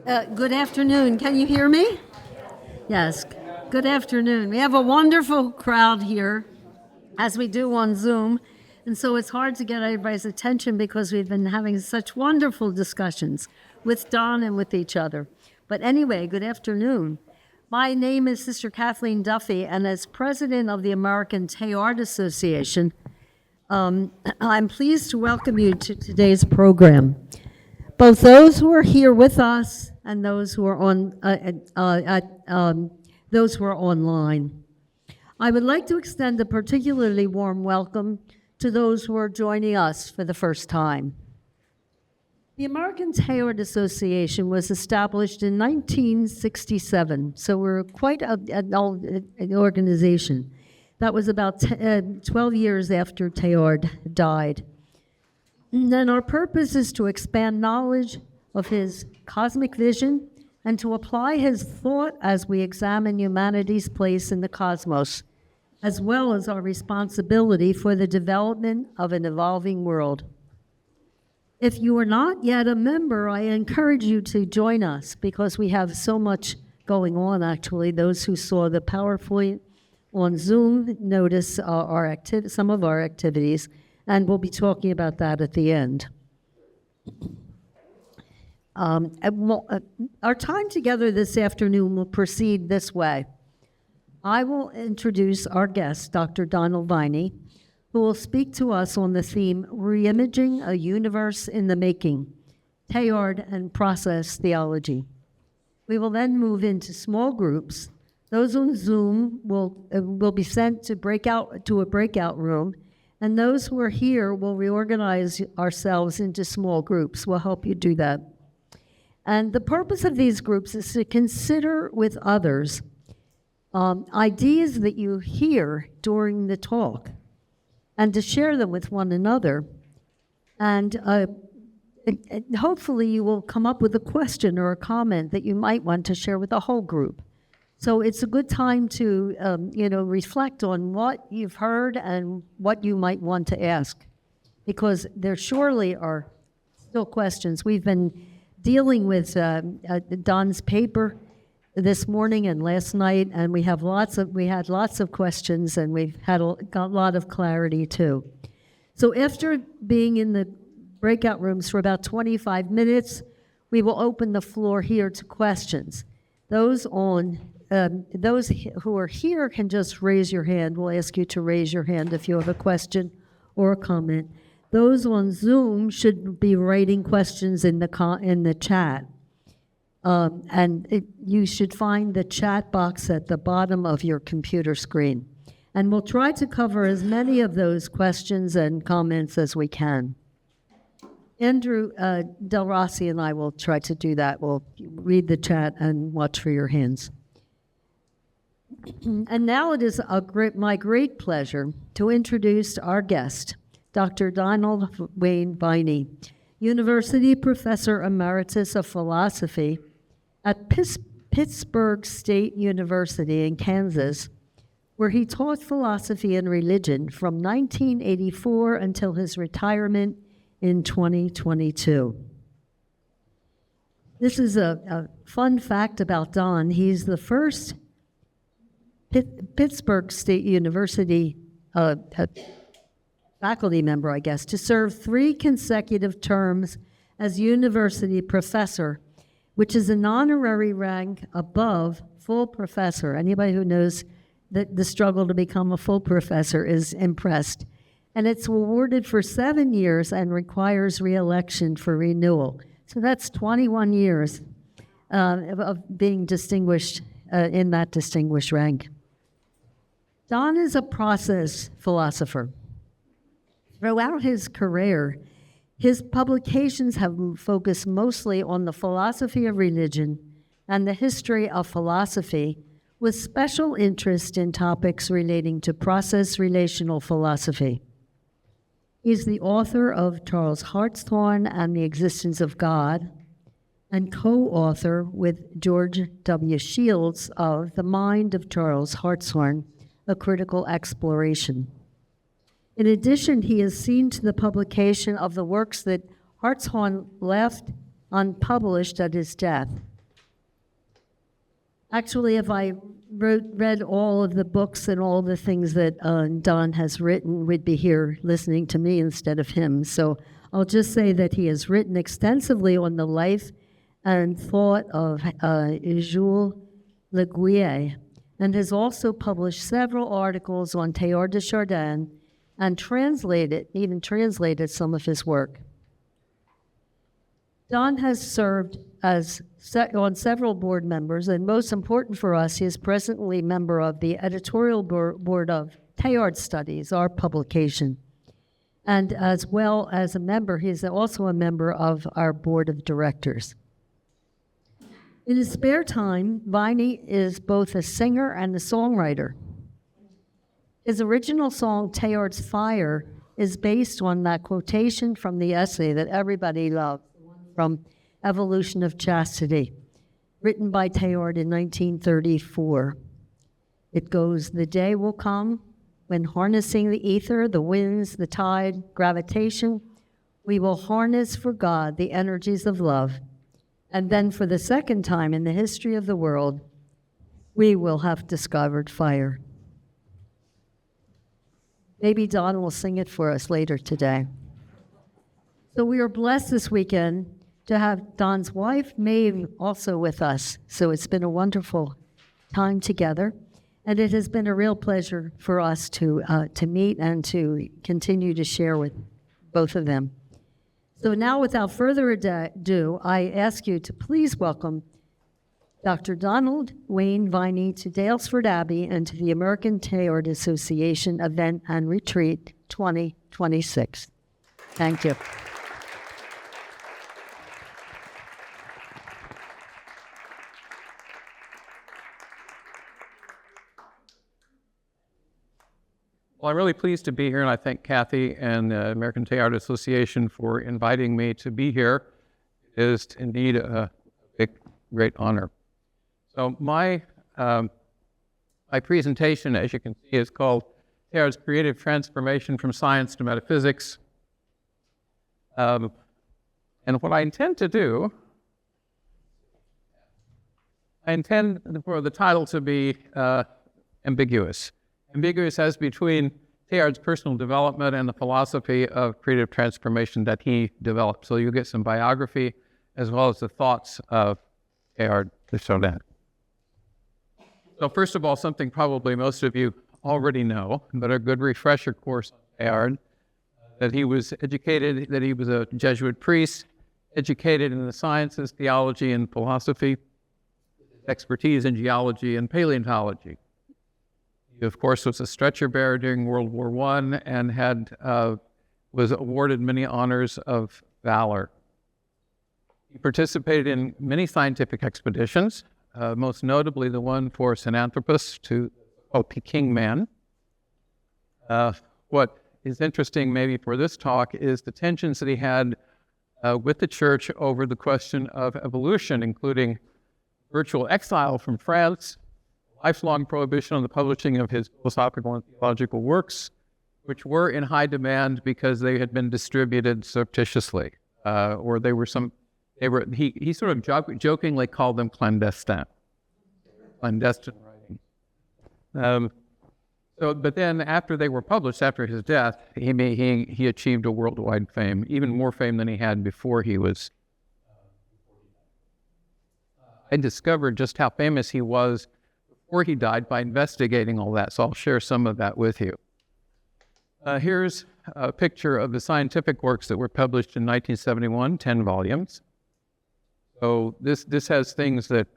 Good afternoon. Can you hear me? Yes. Good afternoon. We have a wonderful crowd here, as we do on Zoom, and so it's hard to get everybody's attention because we've been having such wonderful discussions with Don and with each other. But anyway, good afternoon. My name is Sister Kathleen Duffy, and as president of the American Teilhard Association, I'm pleased to welcome you to today's program. Both those who are here with us and those who are online. I would like to extend a particularly warm welcome to those who are joining us for the first time. The American Teilhard Association was established in 1967, so we're quite an old organization. That was about 12 years after Teilhard died. And then our purpose is to expand knowledge of his cosmic vision and to apply his thought as we examine humanity's place in the cosmos, as well as our responsibility for the development of an evolving world. If you are not yet a member, I encourage you to join us because we have so much going on, actually. Those who saw the PowerPoint on Zoom notice some of our activities, and we'll be talking about that at the end. Our time together this afternoon will proceed this way. I will introduce our guest, Dr. Donald Viney, who will speak to us on the theme, Reimaging a Universe in the Making, Teilhard and Process Theology. We will then move into small groups. Those on Zoom will be sent to a breakout room, and those who are here will reorganize ourselves into small groups. We'll help you do that. And the purpose of these groups is to consider with others ideas that you hear during the talk and to share them with one another. And hopefully you will come up with a question or a comment that you might want to share with the whole group. So it's a good time to, reflect on what you've heard and what you might want to ask, because there surely are still questions. We've been dealing with Don's paper this morning and last night, and we had lots of questions, and we've got a lot of clarity too. So after being in the breakout rooms for about 25 minutes, we will open the floor here to questions. Those who are here can just raise your hand. We'll ask you to raise your hand if you have a question or a comment. Those on Zoom should be writing questions in the chat. You should find the chat box at the bottom of your computer screen. And we'll try to cover as many of those questions and comments as we can. Andrew Del Rossi and I will try to do that. We'll read the chat and watch for your hands. And now it is my great pleasure to introduce our guest, Dr. Donald Wayne Viney, University Professor Emeritus of Philosophy at Pittsburgh State University in Kansas, where he taught philosophy and religion from 1984 until his retirement in 2022. This is a fun fact about Don. He's the first Pittsburgh State University faculty member, I guess, to serve 3 consecutive terms as university professor, which is an honorary rank above full professor. Anybody who knows the struggle to become a full professor is impressed. And it's awarded for 7 years and requires re-election for renewal. So that's 21 years of being distinguished in that distinguished rank. Don is a process philosopher. Throughout his career, his publications have focused mostly on the philosophy of religion and the history of philosophy, with special interest in topics relating to process relational philosophy. He's the author of Charles Hartshorne and the Existence of God, and co-author with George W. Shields of The Mind of Charles Hartshorne, A Critical Exploration. In addition, he has seen to the publication of the works that Hartshorne left unpublished at his death, Actually, if I read all of the books and all the things that Don has written, we'd be here listening to me instead of him. So I'll just say that he has written extensively on the life and thought of Jules Leguier, and has also published several articles on Teilhard de Chardin and even translated some of his work. Don has served on several board members, and most important for us, he is presently member of the editorial board of Teilhard Studies, our publication. And as well as a member, he is also a member of our board of directors. In his spare time, Viney is both a singer and a songwriter. His original song, Teilhard's Fire, is based on that quotation from the essay that everybody loves, from Evolution of Chastity, written by Teilhard in 1934. It goes, "The day will come when harnessing the ether, the winds, the tide, gravitation, we will harness for God the energies of love. And then for the second time in the history of the world, we will have discovered fire." Maybe Don will sing it for us later today. So we are blessed this weekend to have Don's wife, Maeve, also with us. So it's been a wonderful time together. And it has been a real pleasure for us to meet and to continue to share with both of them. So now, without further ado, I ask you to please welcome Dr. Donald Wayne Viney to Daylesford Abbey and to the American Teilhard Association Event and Retreat 2026. Thank you. Well, I'm really pleased to be here, and I thank Kathy and the American Teilhard Association for inviting me to be here. It is indeed a great honor. So my presentation, as you can see, is called Teilhard's Creative Transformation from Science to Metaphysics. And what I intend to do, I intend for the title to be ambiguous. Ambiguous as between Teilhard's personal development and the philosophy of creative transformation that he developed. So you'll get some biography as well as the thoughts of Teilhard de Chardin. So first of all, something probably most of you already know, but a good refresher course on Teilhard, that he was educated, that he was a Jesuit priest, educated in the sciences, theology, and philosophy, expertise in geology and paleontology. He, of course, was a stretcher bearer during World War I and was awarded many honors of valor. He participated in many scientific expeditions, most notably the one for Sinanthropus to Peking Man. What is interesting maybe for this talk is the tensions that he had with the church over the question of evolution, including virtual exile from France, lifelong prohibition on the publishing of his philosophical and theological works, which were in high demand because they had been distributed surreptitiously, or he sort of jokingly called them clandestine writings. But then after they were published, after his death, he achieved a worldwide fame, even more fame than he had before he was. I discovered just how famous he was before he died by investigating all that, so I'll share some of that with you. Here's a picture of the scientific works that were published in 1971, 10 volumes. So this has things that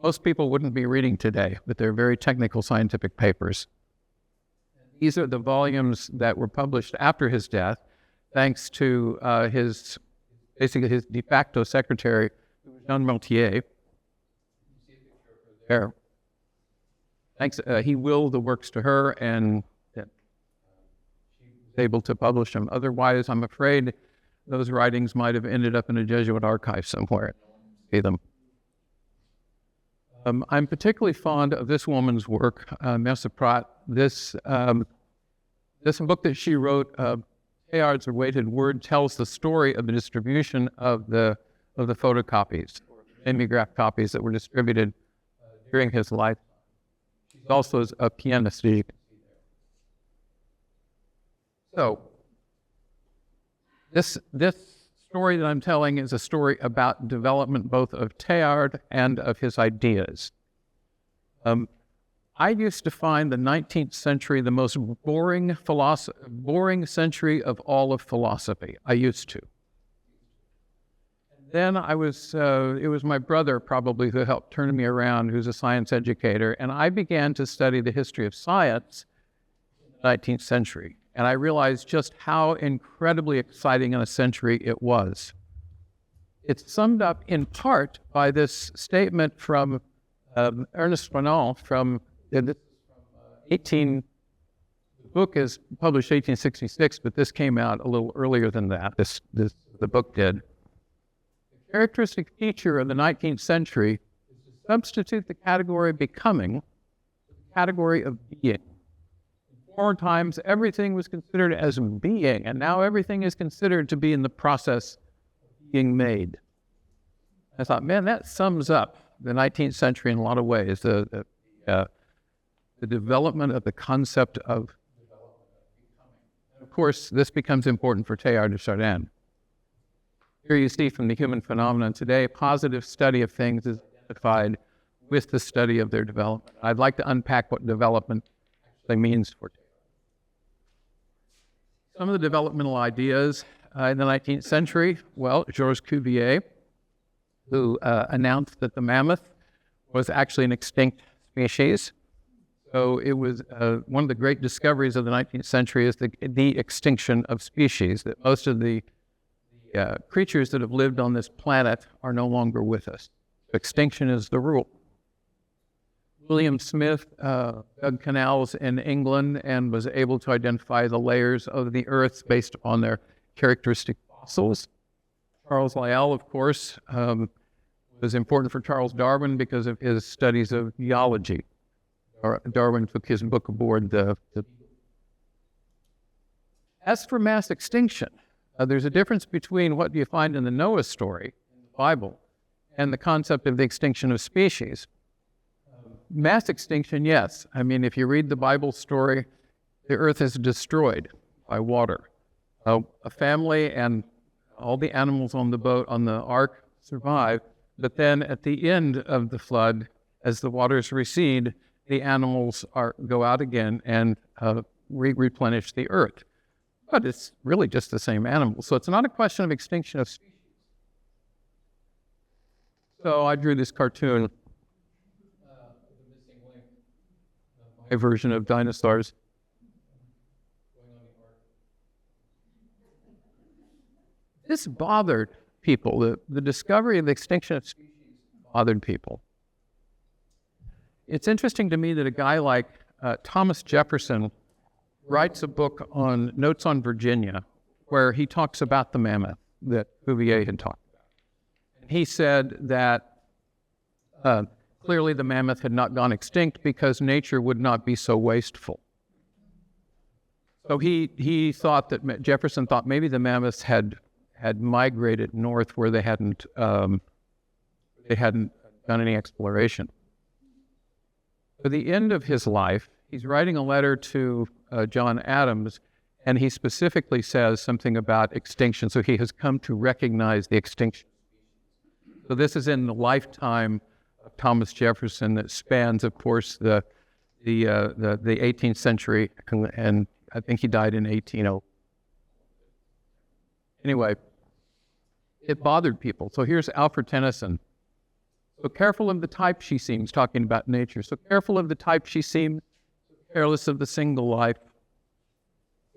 most people wouldn't be reading today, but they're very technical scientific papers. These are the volumes that were published after his death, thanks to his de facto secretary, Jean Meltier. There. Thanks. He willed the works to her, and she was able to publish them. Otherwise, I'm afraid those writings might have ended up in a Jesuit archive somewhere. See them. I'm particularly fond of this woman's work, Messe Pratt. This book that she wrote, Teilhard's Awaited Word, tells the story of the distribution of the photocopies, or mimeograph copies that were distributed during his life. He's also a pianist. So, this story that I'm telling is a story about development both of Teilhard and of his ideas. I used to find the 19th century the most boring century of all of philosophy. I used to. Then it was my brother probably who helped turn me around, who's a science educator, and I began to study the history of science in the 19th century. And I realized just how incredibly exciting a century it was. It's summed up in part by this statement from Ernest Renan from the book is published 1866, but this came out a little earlier than that. The book did. The characteristic feature of the 19th century is to substitute the category becoming for the category of being. In former times, everything was considered as being, and now everything is considered to be in the process of being made. I thought, man, that sums up the 19th century in a lot of ways. The development of the concept of development, becoming. And of course, this becomes important for Teilhard de Chardin. Here you see from the human phenomenon today, positive study of things is identified with the study of their development. I'd like to unpack what development actually means for Teilhard. Some of the developmental ideas in the 19th century, well, Georges Cuvier, who announced that the mammoth was actually an extinct species. So it was one of the great discoveries of the 19th century is the extinction of species, that most of the creatures that have lived on this planet are no longer with us. Extinction is the rule. William Smith dug canals in England and was able to identify the layers of the earth based upon their characteristic fossils. Charles Lyell, of course, was important for Charles Darwin because of his studies of geology. Darwin took his book aboard As for mass extinction, there's a difference between what you find in the Noah story, in the Bible, and the concept of the extinction of species. Mass extinction, yes. I mean, if you read the Bible story, the earth is destroyed by water. A family and all the animals on the boat, on the ark, survive, but then at the end of the flood, as the waters recede, the animals go out again and replenish the earth. But it's really just the same animals. So it's not a question of extinction of species. So I drew this cartoon, the missing link, my version of dinosaurs. This bothered people. The discovery of the extinction of species bothered people. It's interesting to me that a guy like Thomas Jefferson writes a book on Notes on Virginia, where he talks about the mammoth that Cuvier had talked about. And he said that clearly the mammoth had not gone extinct because nature would not be so wasteful. So he thought that Jefferson thought maybe the mammoths had migrated north where they hadn't done any exploration. At the end of his life, he's writing a letter to John Adams, and he specifically says something about extinction. So he has come to recognize the extinction. So this is in the lifetime of Thomas Jefferson that spans, of course, the 18th century, and I think he died in 1800. Anyway, it bothered people. So here's Alfred Tennyson. So careful of the type she seems, talking about nature. So careful of the type she seems, so careless of the single life.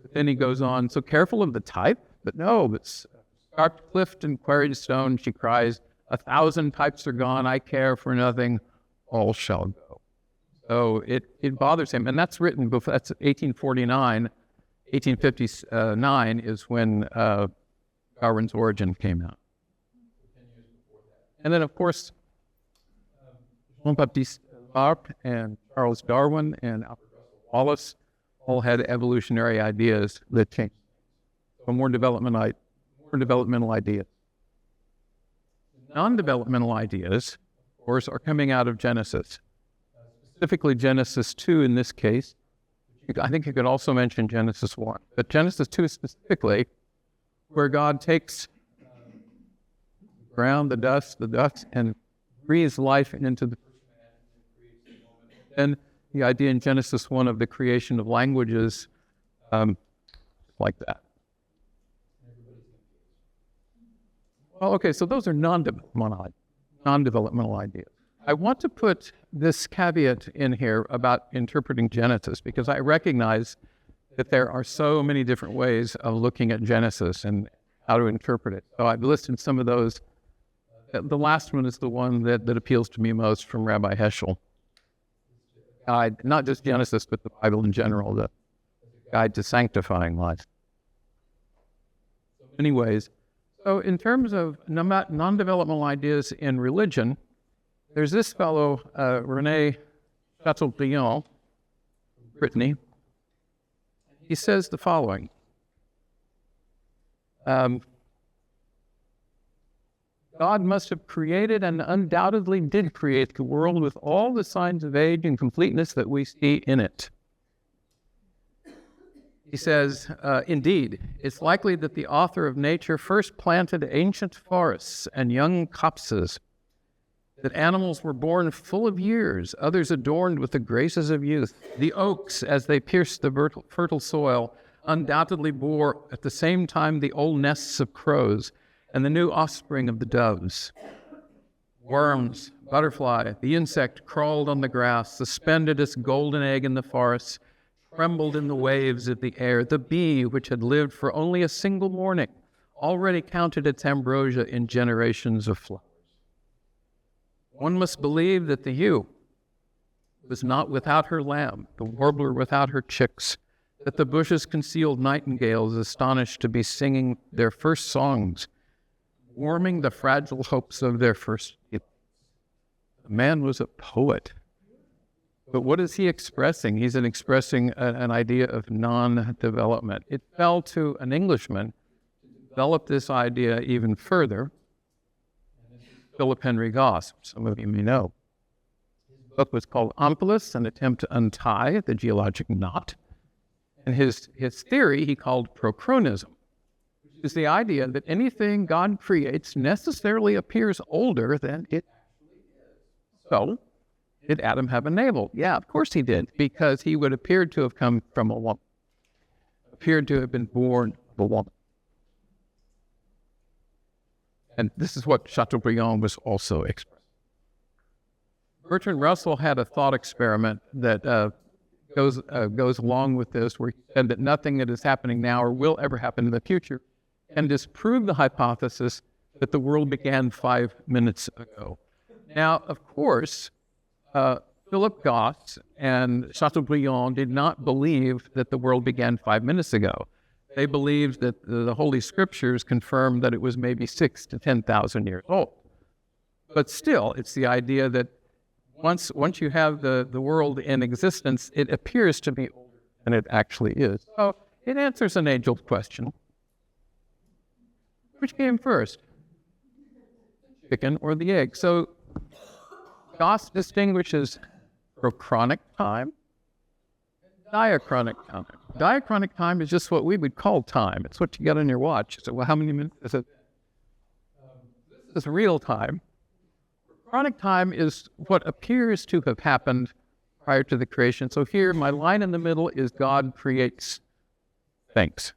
But then he goes on, so careful of the type? But no, but scarped cliff and quarried stone, she cries, 1,000 types are gone, I care for nothing, all shall go. So it bothers him, and that's written before, that's 1849. 1859 is when Darwin's Origin came out. And then, of course, Jean-Baptiste Lamarck and Charles Darwin and Alfred Russel Wallace all had evolutionary ideas that changed. So more developmental ideas. Non-developmental ideas, of course, are coming out of Genesis. specifically Genesis 2 in this case. I think you could also mention Genesis 1. But Genesis 2 specifically, where God takes the ground, the dust, and breathes life into the first man. And the idea in Genesis 1 of the creation of languages, like that. Well, okay, so those are non-developmental ideas. I want to put this caveat in here about interpreting Genesis because I recognize that there are so many different ways of looking at Genesis and how to interpret it. So I've listed some of those. The last one is the one that appeals to me most from Rabbi Heschel. Guide, not just Genesis, but the Bible in general, the guide to sanctifying life. Anyways, so in terms of non-developmental ideas in religion, there's this fellow, René Chateaubriand, Brittany. He says the following. God must have created and undoubtedly did create the world with all the signs of age and completeness that we see in it. He says, indeed, it's likely that the author of nature first planted ancient forests and young copses, that animals were born full of years, others adorned with the graces of youth. The oaks, as they pierced the fertile soil, undoubtedly bore at the same time the old nests of crows and the new offspring of the doves. Worms, butterfly, the insect crawled on the grass, suspended its golden egg in the forest, trembled in the waves of the air. The bee, which had lived for only a single morning, already counted its ambrosia in generations of flowers. One must believe that the ewe was not without her lamb, the warbler without her chicks, that the bushes concealed nightingales astonished to be singing their first songs, warming the fragile hopes of their first youth. The man was a poet. But what is he expressing? He's expressing an idea of non-development. It fell to an Englishman to develop this idea even further. Philip Henry Goss, some of you may know. His book was called Omphalos, An Attempt to Untie the Geologic Knot. And his theory he called prochronism, which is the idea that anything God creates necessarily appears older than it actually is. So, did Adam have a navel? Yeah, of course he did, because he would appear to have come from a woman, appeared to have been born of a woman. And this is what Chateaubriand was also expressing. Bertrand Russell had a thought experiment that goes along with this, where he said that nothing that is happening now or will ever happen in the future can disprove the hypothesis that the world began 5 minutes ago. Now, of course, Philip Goss and Chateaubriand did not believe that the world began 5 minutes ago. They believed that the Holy Scriptures confirmed that it was maybe 6,000 to 10,000 years old. But still, it's the idea that once you have the world in existence, it appears to be older than it actually is. So it answers an age-old question. Which came first? The chicken or the egg? So Goss distinguishes prochronic time and diachronic time. Diachronic time is just what we would call time. It's what you get on your watch. So, well, how many minutes is it? This is real time. Chronic time is what appears to have happened prior to the creation. So here, my line in the middle is God creates things.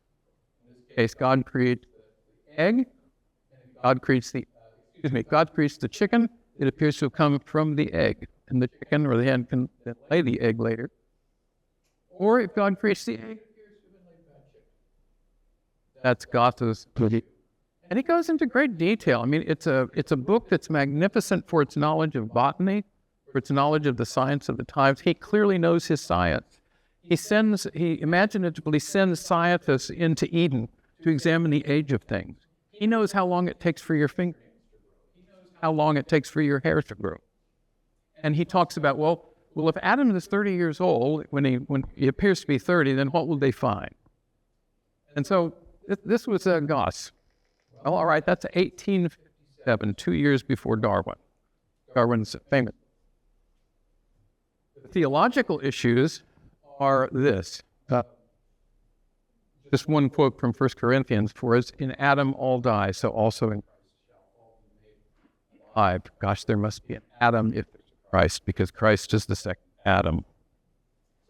In this case, God creates the egg. God creates the chicken. It appears to have come from the egg. And the chicken or the hen can lay the egg later. Or if God creates the egg, it appears to have been laid by a chicken. That's Goss's view. And he goes into great detail. I mean, it's a book that's magnificent for its knowledge of botany, for its knowledge of the science of the times. He clearly knows his science. He imaginatively sends scientists into Eden to examine the age of things. He knows how long it takes for your fingernails to grow. He knows how long it takes for your hair to grow. And he talks about, well, if Adam is 30 years old, when he appears to be 30, then what will they find? And so this was Goss. Well, all right, that's 1857, 2 years before Darwin. Darwin's famous. The Theological issues are this. Just one quote from 1 Corinthians, for as in Adam all die, so also in Christ. Gosh, there must be an Adam if there's Christ, because Christ is the second Adam.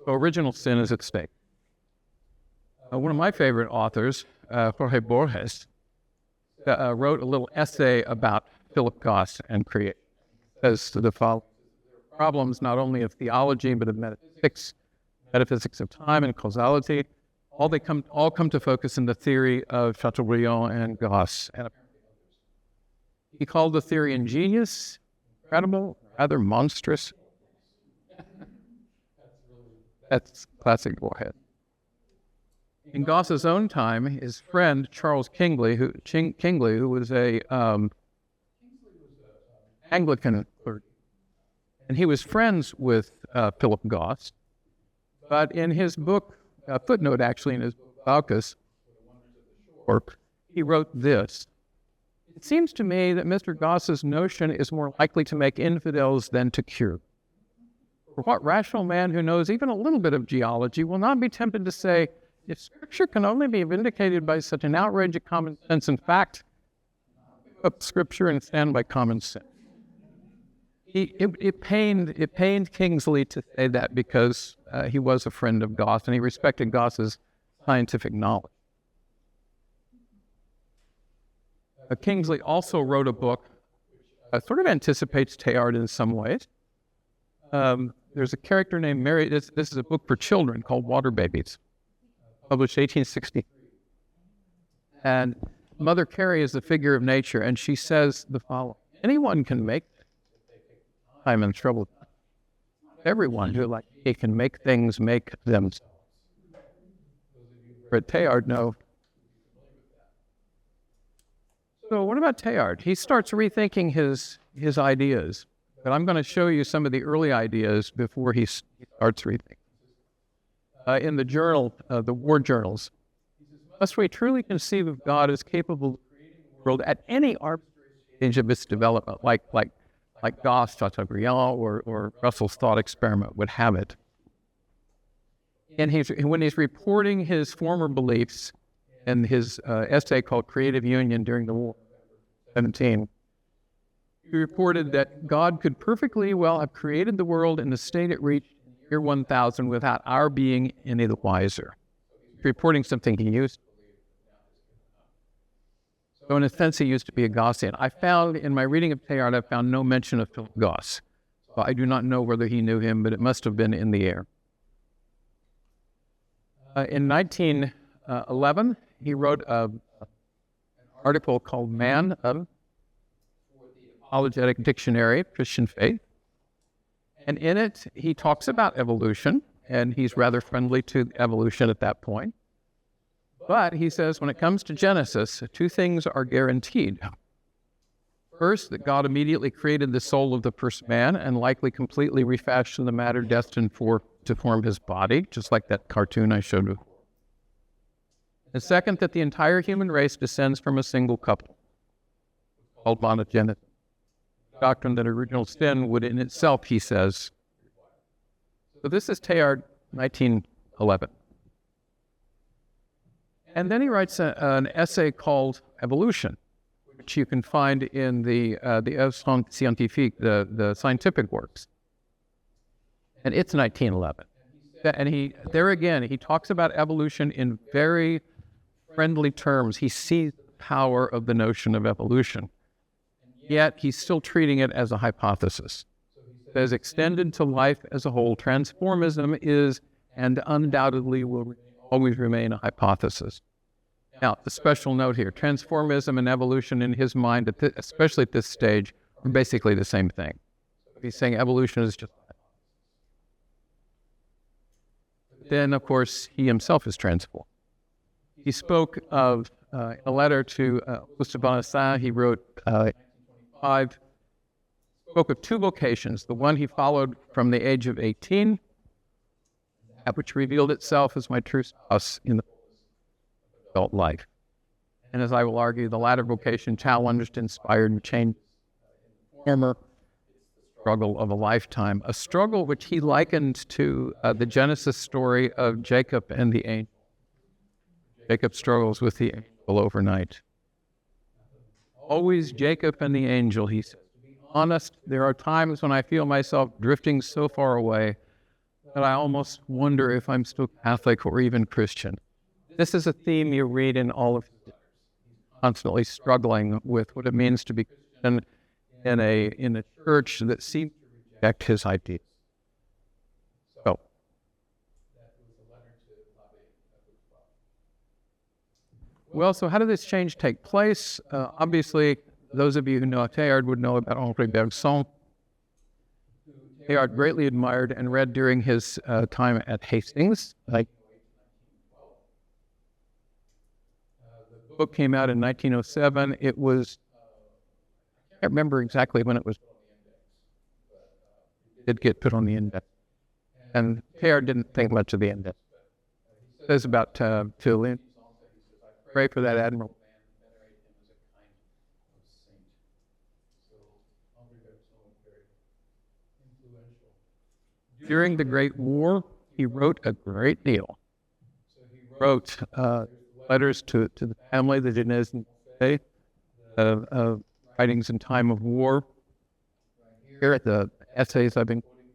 So original sin is at stake. One of my favorite authors, Jorge Borges, wrote a little essay about Philip Goss and creation. It says the following: problems not only of theology, but of metaphysics of time and causality, all come to focus in the theory of Chateaubriand and Goss. And he called the theory ingenious, incredible, rather monstrous. That's classic Borges. In Goss's own time, his friend Charles Kingsley, who was a Anglican clergy, and he was friends with Philip Goss. But in his book, a footnote actually in his book, Baucus, he wrote this: "It seems to me that Mr. Goss's notion is more likely to make infidels than to cure. For what rational man who knows even a little bit of geology will not be tempted to say, if Scripture can only be vindicated by such an outrage of common sense and fact, pick up Scripture and stand by common sense." It pained Kingsley to say that because he was a friend of Goss and he respected Goss's scientific knowledge. Kingsley also wrote a book which sort of anticipates Teilhard in some ways. There's a character named Mary. This is a book for children called Water Babies, published 1863. And Mother Carey is the figure of nature, and she says the following: anyone can make time and trouble. Everyone who, like me, can make things make themselves. But Teilhard, no. So what about Teilhard? He starts rethinking his ideas. But I'm going to show you some of the early ideas before he starts rethinking. In the journal, the war journals, must we truly conceive of God as capable of creating the world at any arbitrary stage of its development, like Goss, Chateaubriand, or Russell's thought experiment would have it? And when he's reporting his former beliefs in his essay called Creative Union during the War, 17, he reported that God could perfectly well have created the world in the state it reached in the year 1000 without our being any the wiser. He's reporting something he used to believe. So in a sense, he used to be a Gossian. I found, in my reading of Teilhard, I found no mention of Philip Goss. So I do not know whether he knew him, but it must have been in the air. In 1911, he wrote an article called Man of Apologetic Dictionary of Christian Faith. And in it, he talks about evolution, and he's rather friendly to evolution at that point. But he says when it comes to Genesis, two things are guaranteed. First, that God immediately created the soul of the first man and likely completely refashioned the matter destined to form his body, just like that cartoon I showed before. And second, that the entire human race descends from a single couple, called monogenesis. Doctrine that original sin would in itself, he says. So this is Teilhard, 1911. And then he writes an essay called Evolution, which you can find in the Œuvres Scientifiques, the scientific works. And it's 1911. And there again, he talks about evolution in very friendly terms. He sees the power of the notion of evolution. Yet he's still treating it as a hypothesis. He says, extended to life as a whole, transformism is and undoubtedly will always remain a hypothesis. Now, the special note here, transformism and evolution in his mind, especially at this stage, are basically the same thing. He's saying evolution is just... Then, of course, he himself is transformed. He spoke of, in a letter to Auguste de Bonassant, he wrote, spoke of two vocations. The one he followed from the age of 18, that which revealed itself as my true spouse in the adult life. And as I will argue, the latter vocation challenged, inspired, and changed. struggle of a lifetime, a struggle which he likened to the Genesis story of Jacob and the angel. Jacob struggles with the angel overnight. Always Jacob and the angel, he says. To be honest, there are times when I feel myself drifting so far away that I almost wonder if I'm still Catholic or even Christian. This is a theme you read in all of his letters. He's constantly struggling with what it means to be Christian in a church that seems to reject his ideas. So, well, so how did this change take place? Obviously, those of you who know Teilhard would know about Henri Bergson. Teilhard greatly admired and read during his time at Hastings. The book came out in 1907. It was, I can't remember exactly when it was. It did get put on the index. And Teilhard didn't think much of the index. He says about Phil, pray for that admiral. During the Great War, he wrote a great deal. He wrote letters to the family, the Genèse, writings in time of war. Here at the essays I've been quoting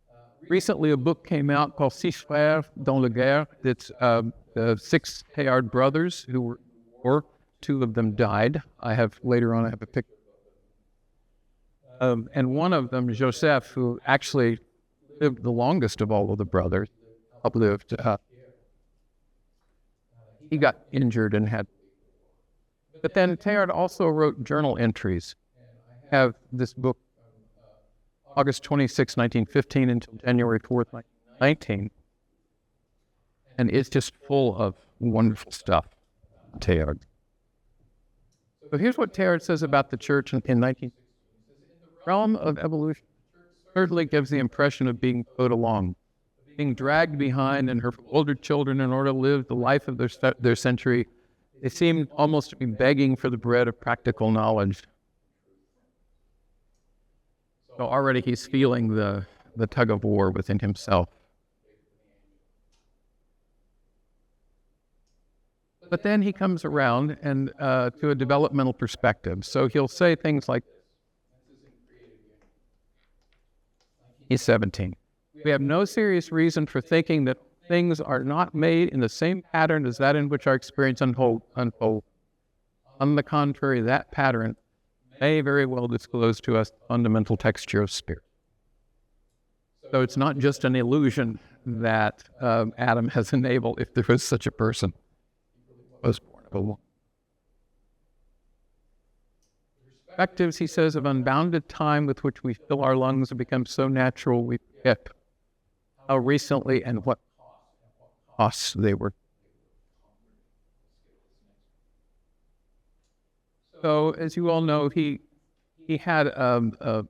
from. Recently, a book came out called Six Frères dans la Guerre. It's the 6 Teilhard brothers who were in war. 2 of them died. I have a picture. And one of them, Joseph, who actually lived the longest of all of the brothers, outlived. He got injured and had. But then Teilhard also wrote journal entries. I have this book, August 26, 1915 until January 4th, 1919. And it's just full of wonderful stuff, Teilhard. So here's what Teilhard says about the church in 1916. The realm of evolution certainly gives the impression of being towed along, being dragged behind and her older children in order to live the life of their century. They seem almost to be begging for the bread of practical knowledge. So already he's feeling the tug of war within himself. But then he comes around and to a developmental perspective. So he'll say things like, he's 17. We have no serious reason for thinking that things are not made in the same pattern as that in which our experience unfolds. On the contrary, that pattern may very well disclose to us the fundamental texture of spirit. So it's not just an illusion that Adam has a navel, if there was such a person. Was born of a woman. Perspectives, he says, of unbounded time with which we fill our lungs have become so natural we forget how recently and what costs they were. So, as you all know, he had a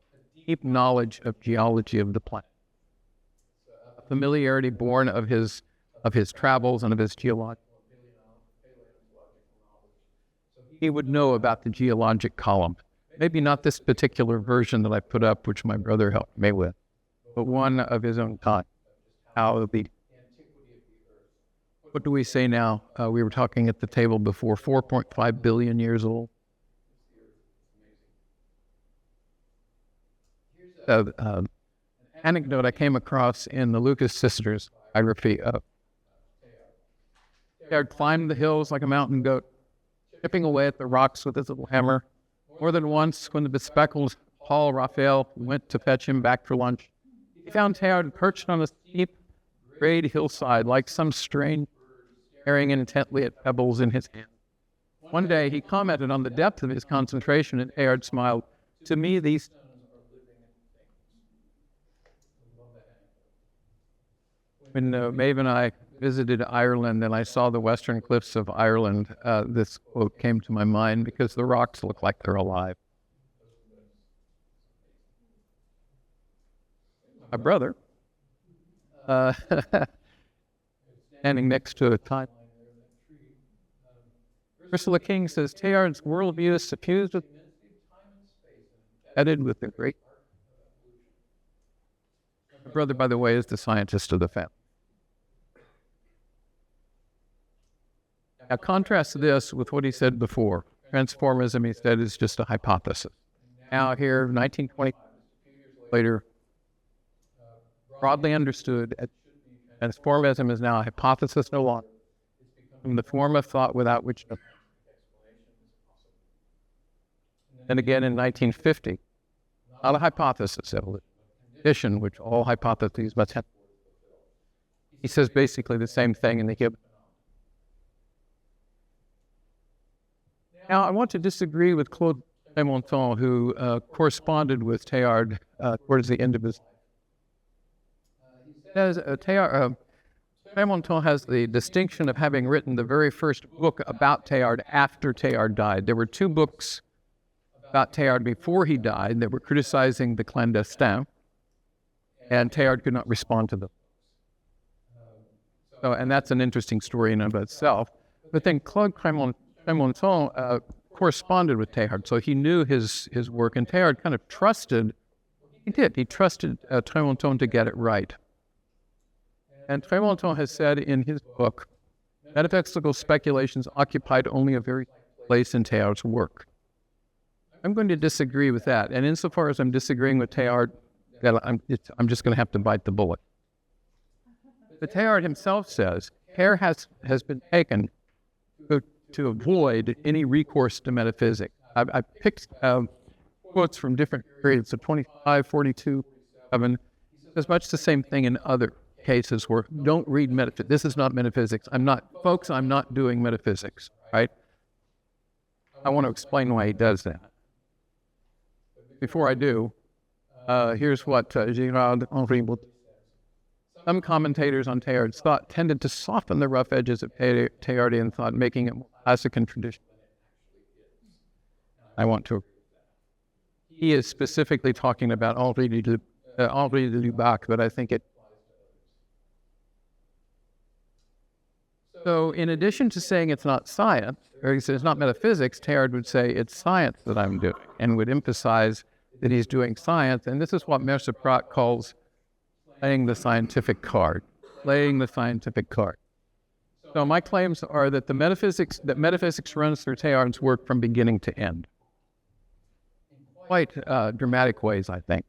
deep knowledge of geology of the planet, a familiarity born of his travels and of his geology. He would know about the geologic column. Maybe not this particular version that I put up, which my brother helped me with, but one of his own time. How the what do we say now? We were talking at the table before, 4.5 billion years old. An anecdote I came across in the Lucas sisters' biography of Teilhard climbed the hills like a mountain goat, chipping away at the rocks with his little hammer. More than once, when the bespectacled Paul Raphael went to fetch him back for lunch, he found Teilhard perched on a steep, grayed hillside like some strange bird staring intently at pebbles in his hand. One day, he commented on the depth of his concentration, and Teilhard smiled. To me, these stones are living things. When Maeve and I visited Ireland and I saw the western cliffs of Ireland, this quote came to my mind because the rocks look like they're alive. My brother, standing next to a timeline, Ursula King says, Teilhard's worldview is suffused with time and space, embedded with the great brother, by the way, is the scientist of the family. Now, contrast this with what he said before. Transformism, he said, is just a hypothesis. Now here, 1920 later, broadly understood, transformism is now a hypothesis no longer, in the form of thought without which no explanation is possible. And again in 1950, not a hypothesis, evolution, condition which all hypotheses must have. He says basically the same thing in the human. Now, I want to disagree with Claude Clémenton, who corresponded with Teilhard towards the end of his life. Clémenton has the distinction of having written the very first book about Teilhard after Teilhard died. There were two books about Teilhard before he died that were criticizing the clandestins, and Teilhard could not respond to them. So, and that's an interesting story in and of itself. But then Claude Clémenton corresponded with Teilhard, so he knew his work, and Teilhard kind of trusted, he trusted Clémenton to get it right. And Clémenton has said in his book, metaphysical speculations occupied only a very place in Teilhard's work. I'm going to disagree with that, and insofar as I'm disagreeing with Teilhard, I'm just going to have to bite the bullet. But Teilhard himself says, care has been taken to avoid any recourse to metaphysics. I picked quotes from different periods, so 25, 42, 7. There's much the same thing in other cases where don't read metaphysics. This is not metaphysics. I'm not doing metaphysics, right? I want to explain why he does that. Before I do, here's what Gérard Henry will do. Some commentators on Teilhard's thought tended to soften the rough edges of Teilhardian thought, making it more classic and traditional. I want to. He is specifically talking about Henri de Lubac, but I think it. So, in addition to saying it's not science, or he says it's not metaphysics, Teilhard would say it's science that I'm doing, and would emphasize that he's doing science, and this is what Mercier-Prat calls playing the scientific card. Playing the scientific card. So my claims are that metaphysics runs through Teilhard's work from beginning to end. In quite dramatic ways, I think.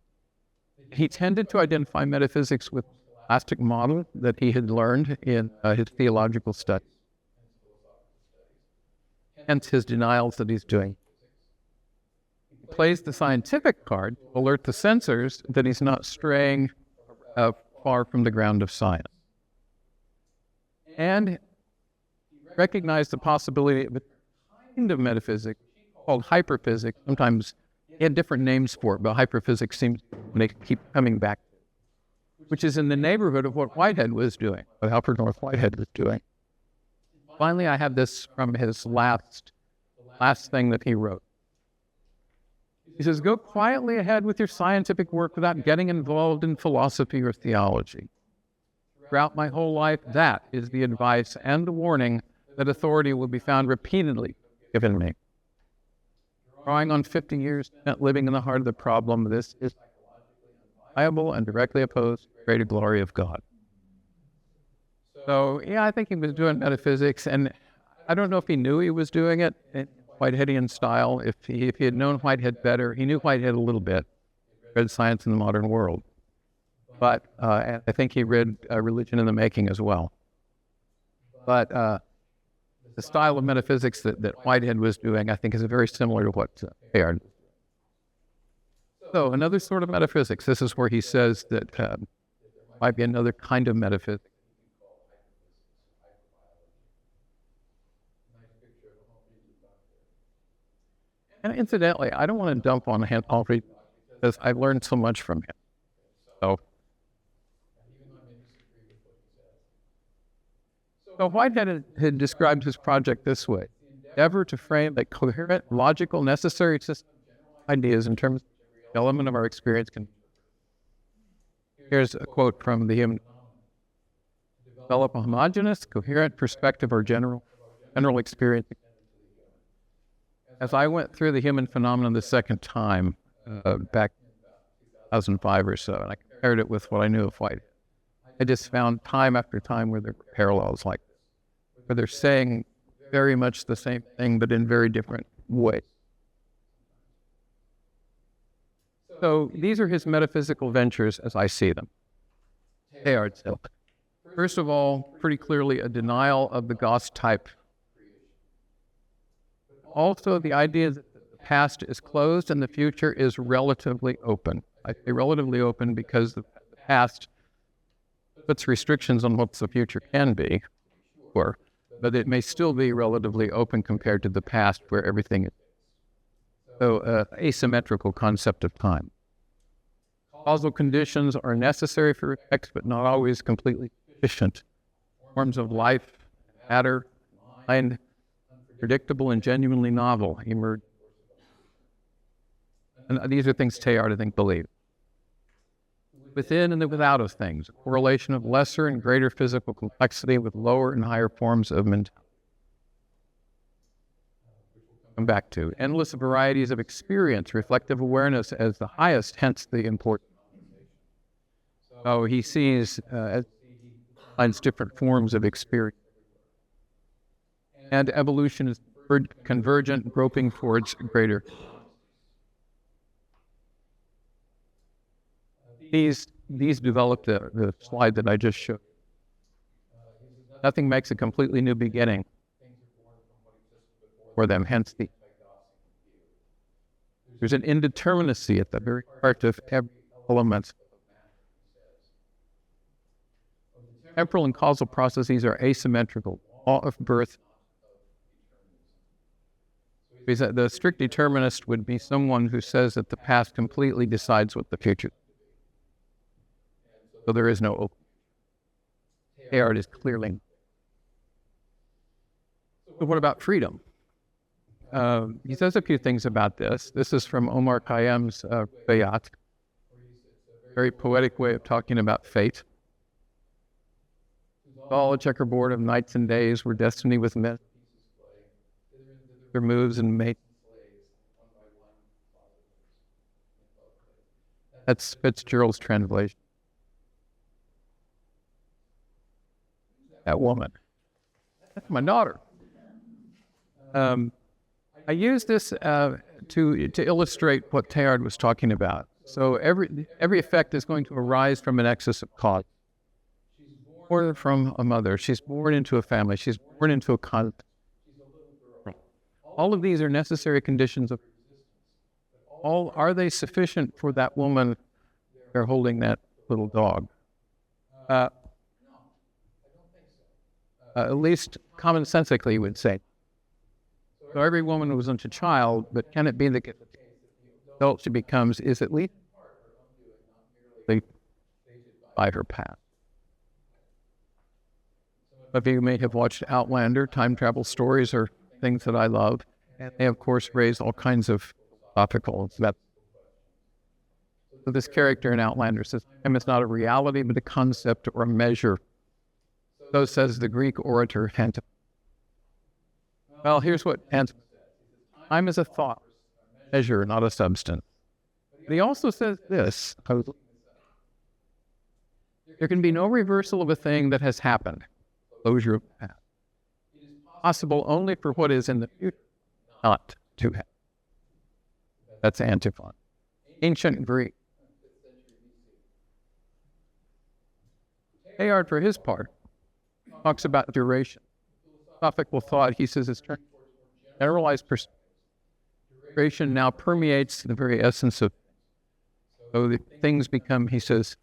He tended to identify metaphysics with the scholastic model that he had learned in his theological studies. Hence his denials that he's doing. He plays the scientific card to alert the censors that he's not straying far from the ground of science. And recognized the possibility of a kind of metaphysics called hyperphysics. Sometimes he had different names for it, but hyperphysics seems to keep coming back, which is in the neighborhood of what Whitehead was doing, what Alfred North Whitehead was doing. Finally, I have this from his last thing that he wrote. He says, go quietly ahead with your scientific work without getting involved in philosophy or theology. Throughout my whole life, that is the advice and the warning that authority will be found repeatedly given me. Drawing on 50 years spent living in the heart of the problem, this is viable and directly opposed to the greater glory of God. So, yeah, I think he was doing metaphysics, and I don't know if he knew he was doing it in Whiteheadian style. If he had known Whitehead better, he knew Whitehead a little bit, read Science in the Modern World. But I think he read Religion in the Making as well. But the style of metaphysics that Whitehead was doing, I think, is very similar to what Teilhard. So another sort of metaphysics. This is where he says that might be another kind of metaphysics. And incidentally, I don't want to dump on Henry because I've learned so much from him. So Whitehead had described his project this way: endeavor to frame a coherent, logical, necessary system of ideas in terms of the element of our experience. Here's a quote from the Human: develop a homogeneous, coherent perspective or general experience. As I went through the human phenomenon the second time, back in 2005 or so, and I compared compared it with what I knew of Whitehead. I just found time after time where there were parallels like this, where they're saying very much the same thing, but in very different ways. So these are his metaphysical ventures as I see them. Teilhard said, first of all, pretty clearly a denial of the Gauss type. Also, the idea that the past is closed and the future is relatively open. I say relatively open because the past puts restrictions on what the future can be, sure, but it may still be relatively open compared to the past where everything is. So, asymmetrical concept of time. Causal conditions are necessary for effects, but not always completely sufficient. Forms of life, matter, mind, predictable and genuinely novel emerge. And these are things Teilhard, I think, believed. Within and the without of things, a correlation of lesser and greater physical complexity with lower and higher forms of mentality. Come back to endless varieties of experience, reflective awareness as the highest, hence the important. So he sees finds different forms of experience. And evolution is convergent, groping towards greater. These developed the slide that I just showed. Nothing makes a completely new beginning for them, hence there's an indeterminacy at the very heart of every element. Temporal and causal processes are asymmetrical, law of birth. Because the strict determinist would be someone who says that the past completely decides what the future is. So there is no open. Teilhard is clearly. So what about freedom? He says a few things about this. This is from Omar Khayyam's Bayat, very poetic way of talking about fate. All a checkerboard of nights and days where destiny with men, their moves and mates. That's Fitzgerald's translation. That woman. That's my daughter. I use this to illustrate what Teilhard was talking about. So every effect is going to arise from an excess of cause. Born from a mother, she's born into a family, she's born into a context. All of these are necessary conditions of are they sufficient for that woman they're holding that little dog? At least commonsensically, you would say. So every woman wasn't a child, but can it be that the adult she becomes is at least by her past? Some of you may have watched Outlander. Time travel stories are things that I love. And they, of course, raise all kinds of philosophical. So this character in Outlander says, time is not a reality, but a concept or a measure. So says the Greek orator Antiphon. Well, here's what Antiphon says. Time is a thought, measure, not a substance. But he also says this. There can be no reversal of a thing that has happened. Closure of the past. It is possible only for what is in the future, not to happen. That's Antiphon. Ancient Greek. Teilhard, for his part, talks about duration. Philosophical thought, he says, is generalized perspective. Duration now permeates the very essence of. So the things become, he says.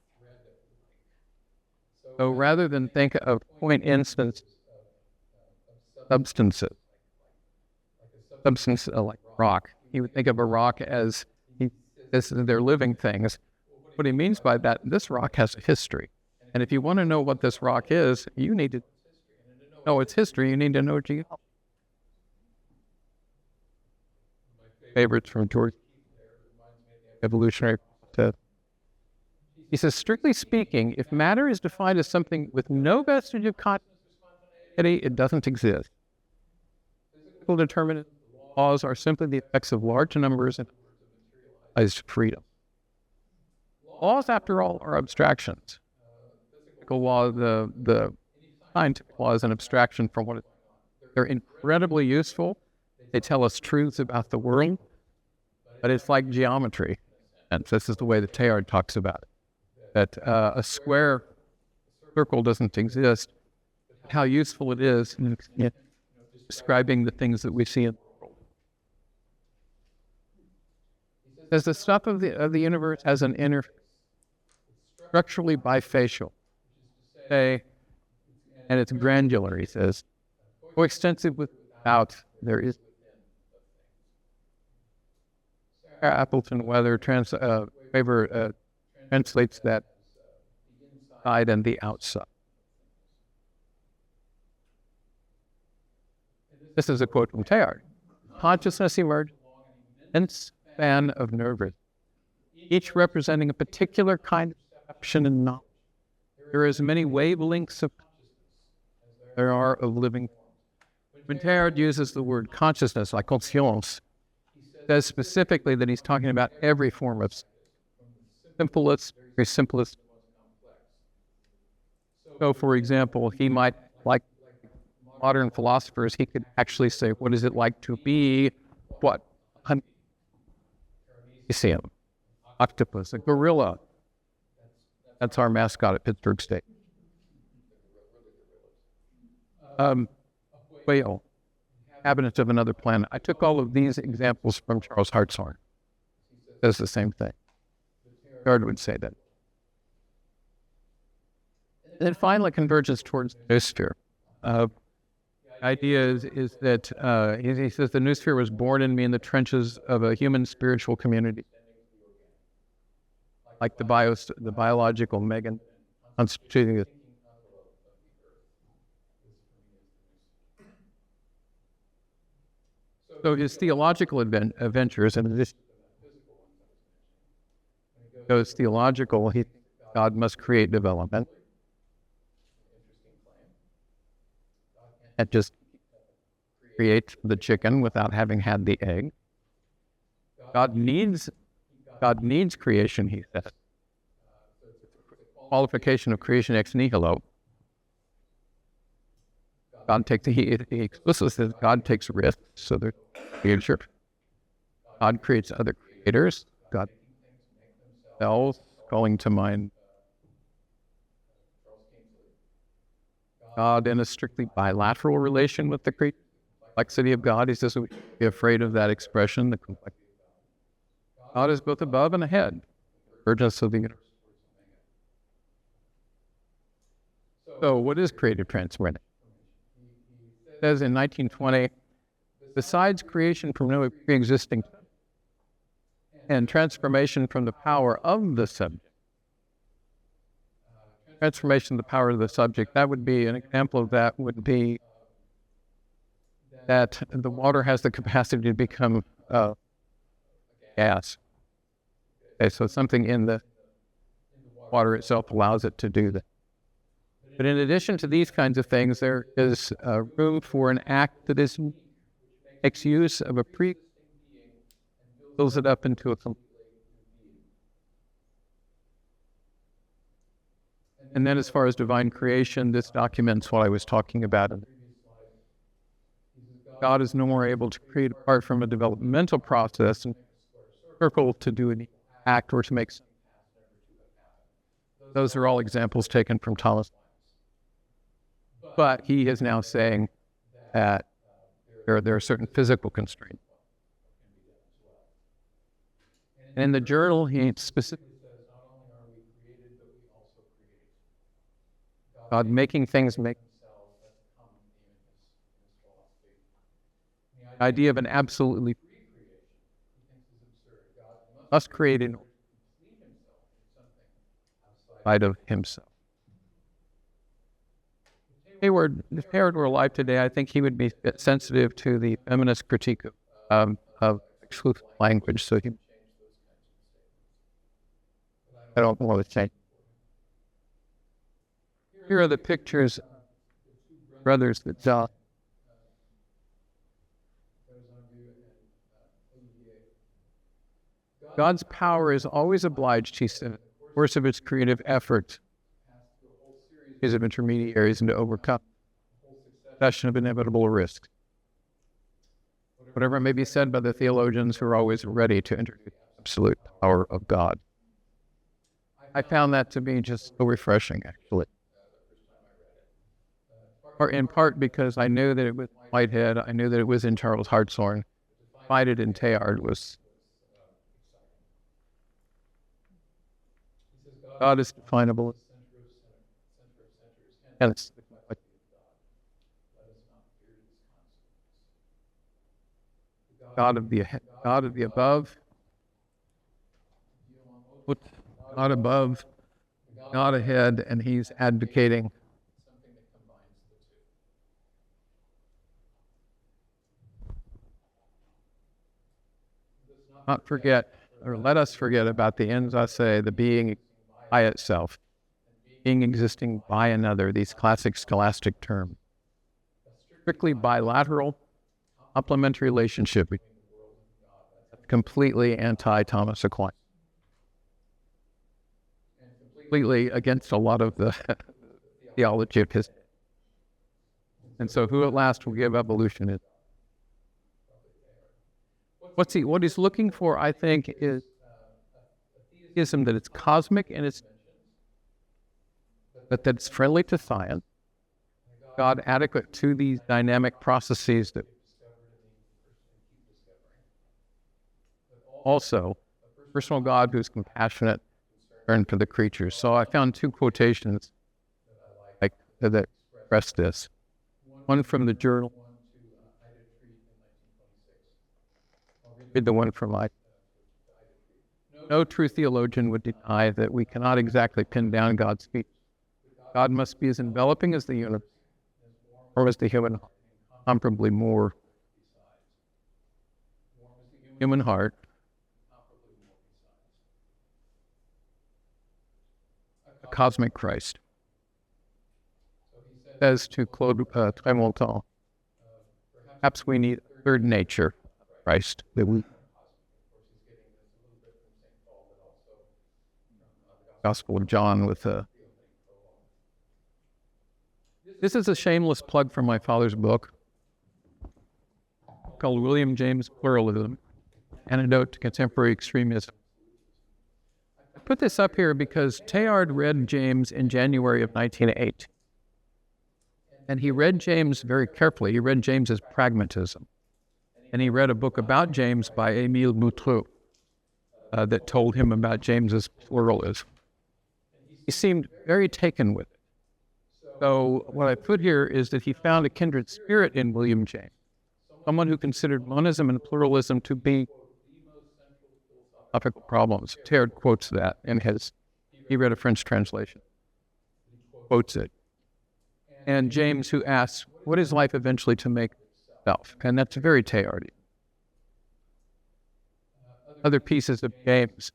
So rather than think of point instance substances, substance like rock, he would think of a rock as they're living things. What he means by that, this rock has a history. And if you want to know what this rock is, you need to know its history. You need to know geology. Favorites from George, evolutionary process. He says, strictly speaking, if matter is defined as something with no vestige of continuity, it doesn't exist. Physical determinant laws are simply the effects of large numbers and materialized freedom. Laws, after all, are abstractions. Physical law, the scientific law is an abstraction from what they're incredibly useful. They tell us truths about the world, but it's like geometry. And this is the way that Teilhard talks about it. That a square circle doesn't exist. How useful it is in describing the things that we see in the world. Says the stuff of the universe has an interface, structurally bifacial, and it's granular. He says, coextensive without there is. Sarah Appleton Weber translates that inside and the outside. This is a quote from Teilhard. Consciousness emerged in an immense span of nerves, each representing a particular kind of perception and knowledge. There are as many wavelengths of consciousness as there are of living forms. When Teilhard uses the word consciousness, like conscience, he says specifically that he's talking about every form of simplest, very simplest. So, for example, he might, like modern philosophers, he could actually say, what is it like to be what? You see him, octopus, a gorilla. That's our mascot at Pittsburgh State. Whale, inhabitant of another planet. I took all of these examples from Charles Hartshorne. Does the same thing. Teilhard would say that. And then finally converges towards the noosphere. The idea is that he says the noosphere was born in me in the trenches of a human spiritual community, like the biological megan constituting it. So his theological adventures, in addition to the physical ones I was mentioning, goes theological. God must create development. And just create the chicken without having had the egg. God needs creation, he says. Qualification of creation ex nihilo. He explicitly says God takes risks, so there's future. God creates other creators. God themselves, calling to mind God in a strictly bilateral relation with the complexity of God. He says we be afraid of that expression, the complexity. God is both above and ahead, urgence of the universe. So what is creative transformation? It says in 1920, besides creation from no pre-existing and transformation from the power of the subject, transformation of the power of the subject, that would be, an example of that would be that the water has the capacity to become gas. Okay, so something in the water itself allows it to do that. But in addition to these kinds of things, there is room for an act that makes use of a builds it up into a complete. And then as far as divine creation, this documents what I was talking about. God is no more able to create apart from a developmental process and circle to do an act or to make. Those are all examples taken from Thomas. But he is now saying that there are certain physical constraints. And in the journal, he specifically says, not only are we created, but we also create. God making things make themselves, that's a common theme in his philosophy. The idea of an absolutely free creation, he thinks is absurd. God must create in order to complete himself in something outside of himself. If Teilhard were alive today, I think he would be sensitive to the feminist critique of exclusive language. So I don't know what to say. Here are the pictures of brothers that died. God's power is always obliged, he said, course of its creative effort is of intermediaries and to overcome the succession of inevitable risks. Whatever may be said by the theologians who are always ready to introduce the absolute power of God. I found that to be just so refreshing, actually. Or in part because I knew that it was Whitehead, I knew that it was in Charles Hartshorne. To find it in Teilhard was... God is definable. And it's God of the above, God above, God ahead, and he's advocating not forget, or let us forget about the ens I say, the being by itself, being existing by another, these classic scholastic terms. Strictly bilateral, complementary relationship, completely anti-Thomas Aquinas. Completely against a lot of the theology of his. And so who at last will give evolution is? What he's looking for, I think, is theism that it's cosmic and but that it's friendly to science, God adequate to these dynamic processes that also personal God who's compassionate, concerned for the creatures. So I found two quotations that express this. One from the journal. Read the one from my. No true theologian would deny that we cannot exactly pin down God's feet. God must be as enveloping as the universe, or as the human heart, incomparably more. Human heart. A cosmic Christ. Says to Claude Trémonton, perhaps we need a third nature, Christ, that we. Gospel of John with a. This is a shameless plug for my father's book called William James Pluralism, Antidote to Contemporary Extremism. I put this up here because Teilhard read James in January of 1908. And he read James very carefully. He read James's pragmatism. And he read a book about James by Émile Boutroux that told him about James's pluralism. He seemed very taken with it. So what I put here is that he found a kindred spirit in William James, someone who considered monism and pluralism to be philosophical problems. Teilhard quotes that in he read a French translation, quotes it. And James, who asks, what is life eventually to make itself? And that's very Teilhardian. Other pieces of James,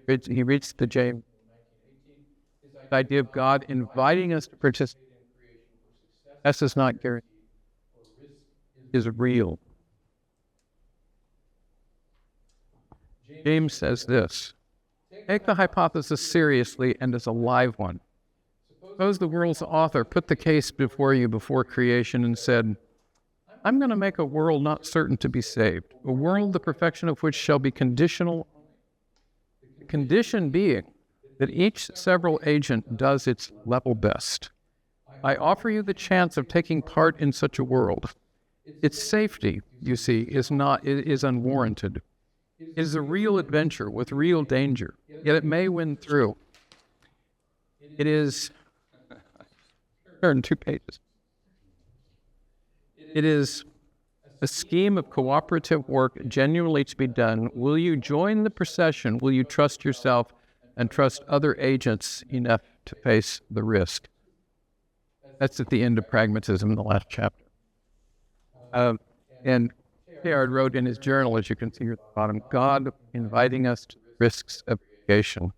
he reads the James, the idea of God inviting us to participate in creation. Success is not guaranteed, is real. James says this, take the hypothesis seriously and as a live one. Suppose the world's author put the case before you before creation and said, I'm going to make a world not certain to be saved, a world the perfection of which shall be conditional, the condition being that each several agent does its level best. I offer you the chance of taking part in such a world. Its safety, you see, is unwarranted. It is a real adventure with real danger, yet it may win through. It is, turn 2 pages. It is a scheme of cooperative work genuinely to be done. Will you join the procession? Will you trust yourself and trust other agents enough to face the risk? That's at the end of Pragmatism in the last chapter. And Teilhard wrote in his journal, as you can see here at the bottom, God inviting us to risks of creation.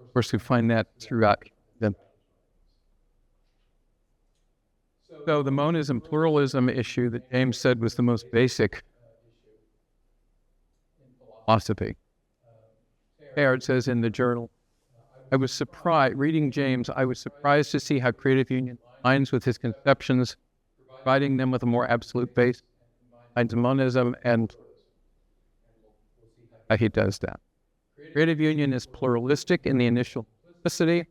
Of course, we find that throughout them. So the monism pluralism issue that James said was the most basic philosophy. Teilhard says in the journal, I was surprised, reading James, I was surprised to see how creative union aligns with his conceptions, providing them with a more absolute base, finds monism, and how he does that. Creative union is pluralistic in the initial simplicity,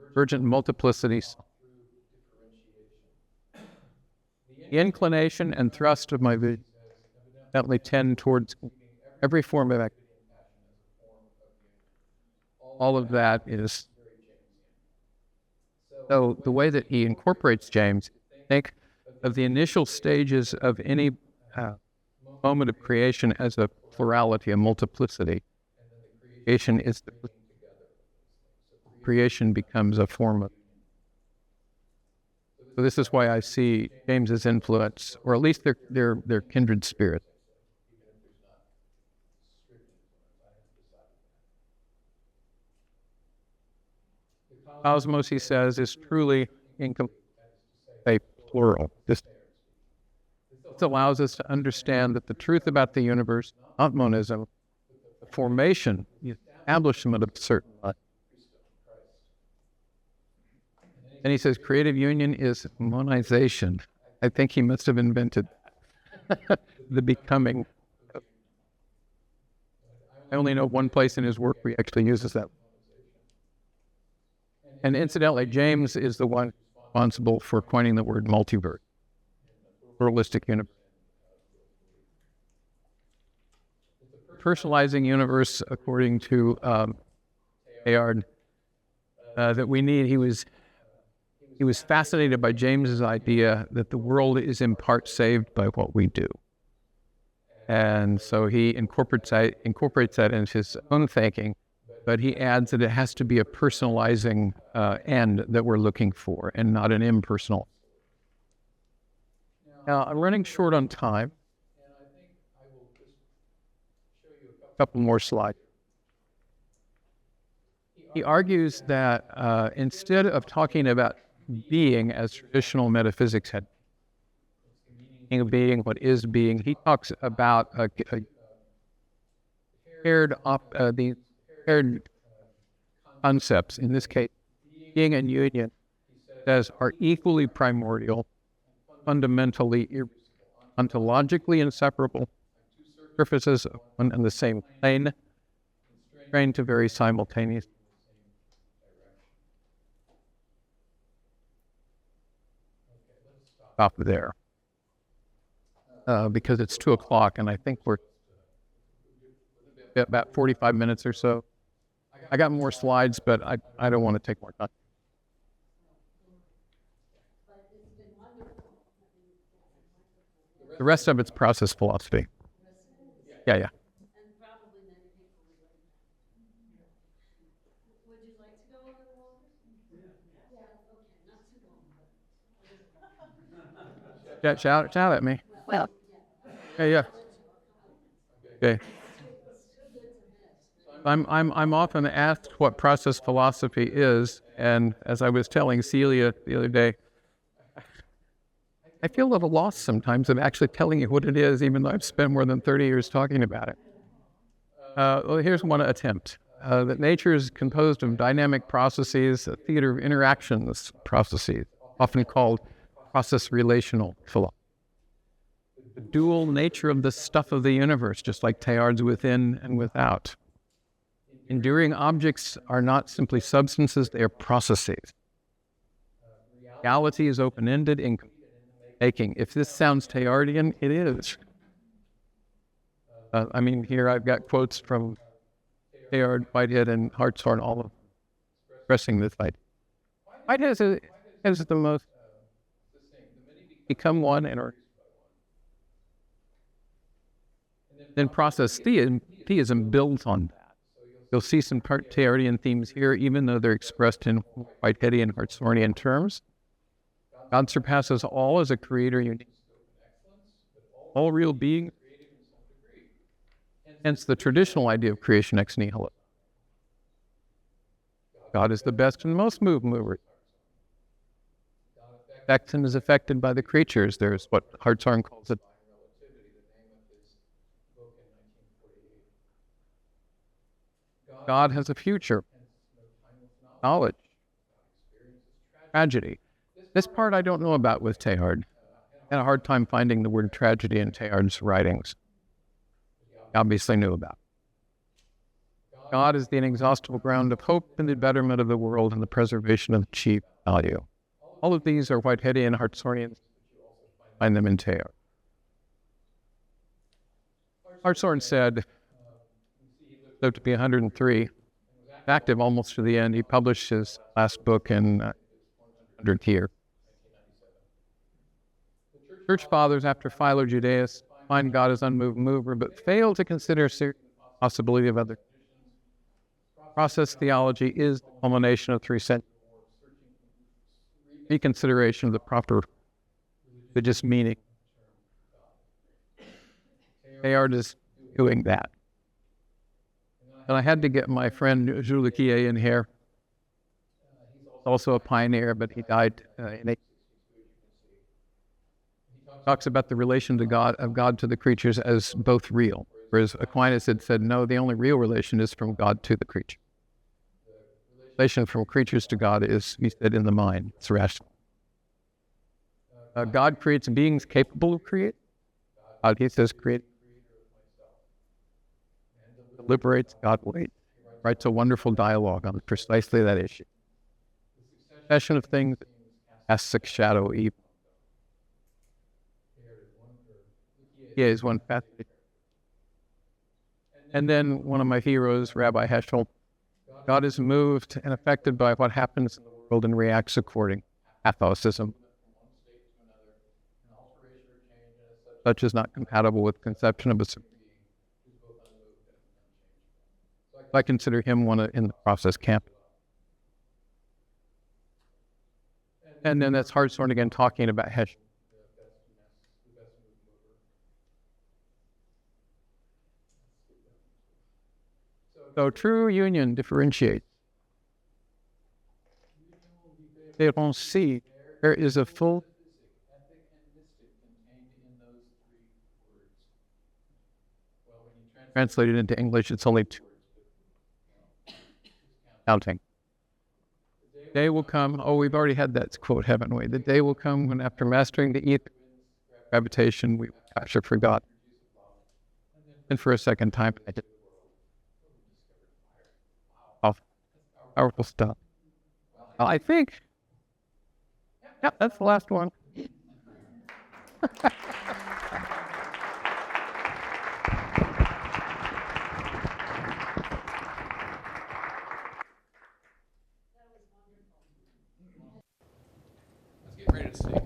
convergent multiplicity. The inclination and thrust of my vision evidently tend towards every form of activity. All of that is, so the way that he incorporates James, think of the initial stages of any moment of creation as a plurality, a multiplicity. Creation is the creation becomes a form of. So this is why I see James's influence, or at least they're kindred spirits. Cosmos, he says, is truly a plural. This allows us to understand that the truth about the universe, not monism, the formation, the establishment of a certain life. And he says creative union is monization. I think he must have invented the becoming. I only know one place in his work where he actually uses that. And incidentally, James is the one responsible for coining the word multiverse, pluralistic universe. Personalizing universe, according to Teilhard, that we need. He was fascinated by James's idea that the world is in part saved by what we do, and so he incorporates that into his own thinking. But he adds that it has to be a personalizing end that we're looking for, and not an impersonal. Now, I'm running short on time. A couple more slides. He argues that instead of talking about being as traditional metaphysics had, being, what is being, he talks about the paired concepts, in this case, being and union, says are equally primordial, fundamentally, ontologically inseparable, surfaces of one and the same plane, trained to vary simultaneously. Stop there, because it's 2:00, and I think we're about 45 minutes or so. I got more slides, but I don't want to take more time. The rest of it's process philosophy. Yeah. And probably many people would like that. Would you like to go a little longer? Yeah, okay, not too long. Shout at me. Well, Yeah. Okay. I'm often asked what process philosophy is, and as I was telling Celia the other day, I feel a little lost sometimes of actually telling you what it is, even though I've spent more than 30 years talking about it. Well, here's one attempt. That nature is composed of dynamic processes, a theater of interactions processes, often called process relational philosophy. The dual nature of the stuff of the universe, just like Teilhard's within and without. Enduring objects are not simply substances, they are processes. Reality is open-ended in making. If this sounds Teilhardian, it is. Here I've got quotes from Teilhard, Whitehead, and Hartshorne, all of them expressing this idea. Whitehead has the most become one and are. Then process theism builds on that. You'll see some Teilhardian themes here, even though they're expressed in Whiteheadian and Hartshornian terms. God surpasses all as a creator unique. All real being. Hence the traditional idea of creation ex nihilo. God is the best and most mover. Affects and is affected by the creatures. There's what Hartshorne calls it. God has a future. Knowledge. Tragedy. This part I don't know about with Teilhard. I had a hard time finding the word tragedy in Teilhard's writings. He obviously knew about. God is the inexhaustible ground of hope in the betterment of the world and the preservation of chief value. All of these are Whiteheadian Hartsorians. Find them in Teilhard. Hartshorne said, lived to be 103, active almost to the end. He published his last book in 100th year. Church fathers, after Philo Judaeus, find God as unmoved mover, but fail to consider the possibility of other. Process theology is the culmination of 3 centuries. Reconsideration of the proper religious meaning. Teilhard is doing that. And I had to get my friend Jules Lequier in here. He's also a pioneer, but he died in 8. Talks about the relation to God of God to the creatures as both real, whereas Aquinas had said no, the only real relation is from God to the creature. Relation from creatures to God is, he said, in the mind. It's rational. God creates beings capable of creating. God, he says, create. Deliberates, God waits. Writes a wonderful dialogue on precisely that issue. Succession of things casts a shadow evil. Yeah, is one fascinating. And then one of my heroes, Rabbi Heschel, God is moved and affected by what happens in the world and reacts according. Athosism. Such is not compatible with conception of a supreme. I consider him one in the process camp. And then that's Hartshorne again talking about Heschel. So true union differentiates. They don't see there is a full translated into English, it's only 2. Counting. The day will come, we've already had that quote, haven't we? The day will come when after mastering the ether, gravitation, we will capture for God. And for a second time, I did. Powerful stuff. Well, I think, that's the last one. Let's get ready to sing.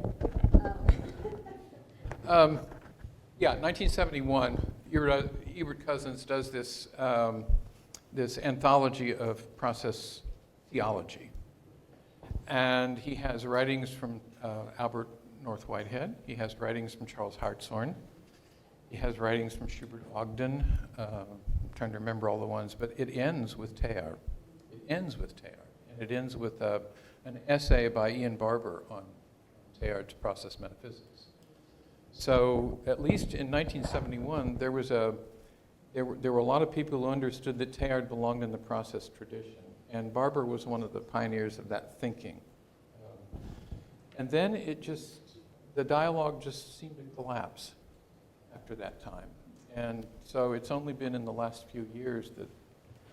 1971, Ebert Cousins does this this anthology of process theology. And he has writings from Albert North Whitehead. He has writings from Charles Hartshorne. He has writings from Schubert Ogden. I'm trying to remember all the ones, but it ends with Teilhard. And it ends with an essay by Ian Barber on Teilhard's process metaphysics. So at least in 1971, there were a lot of people who understood that Teilhard belonged in the process tradition. And Barber was one of the pioneers of that thinking. And then the dialogue just seemed to collapse after that time. And so it's only been in the last few years that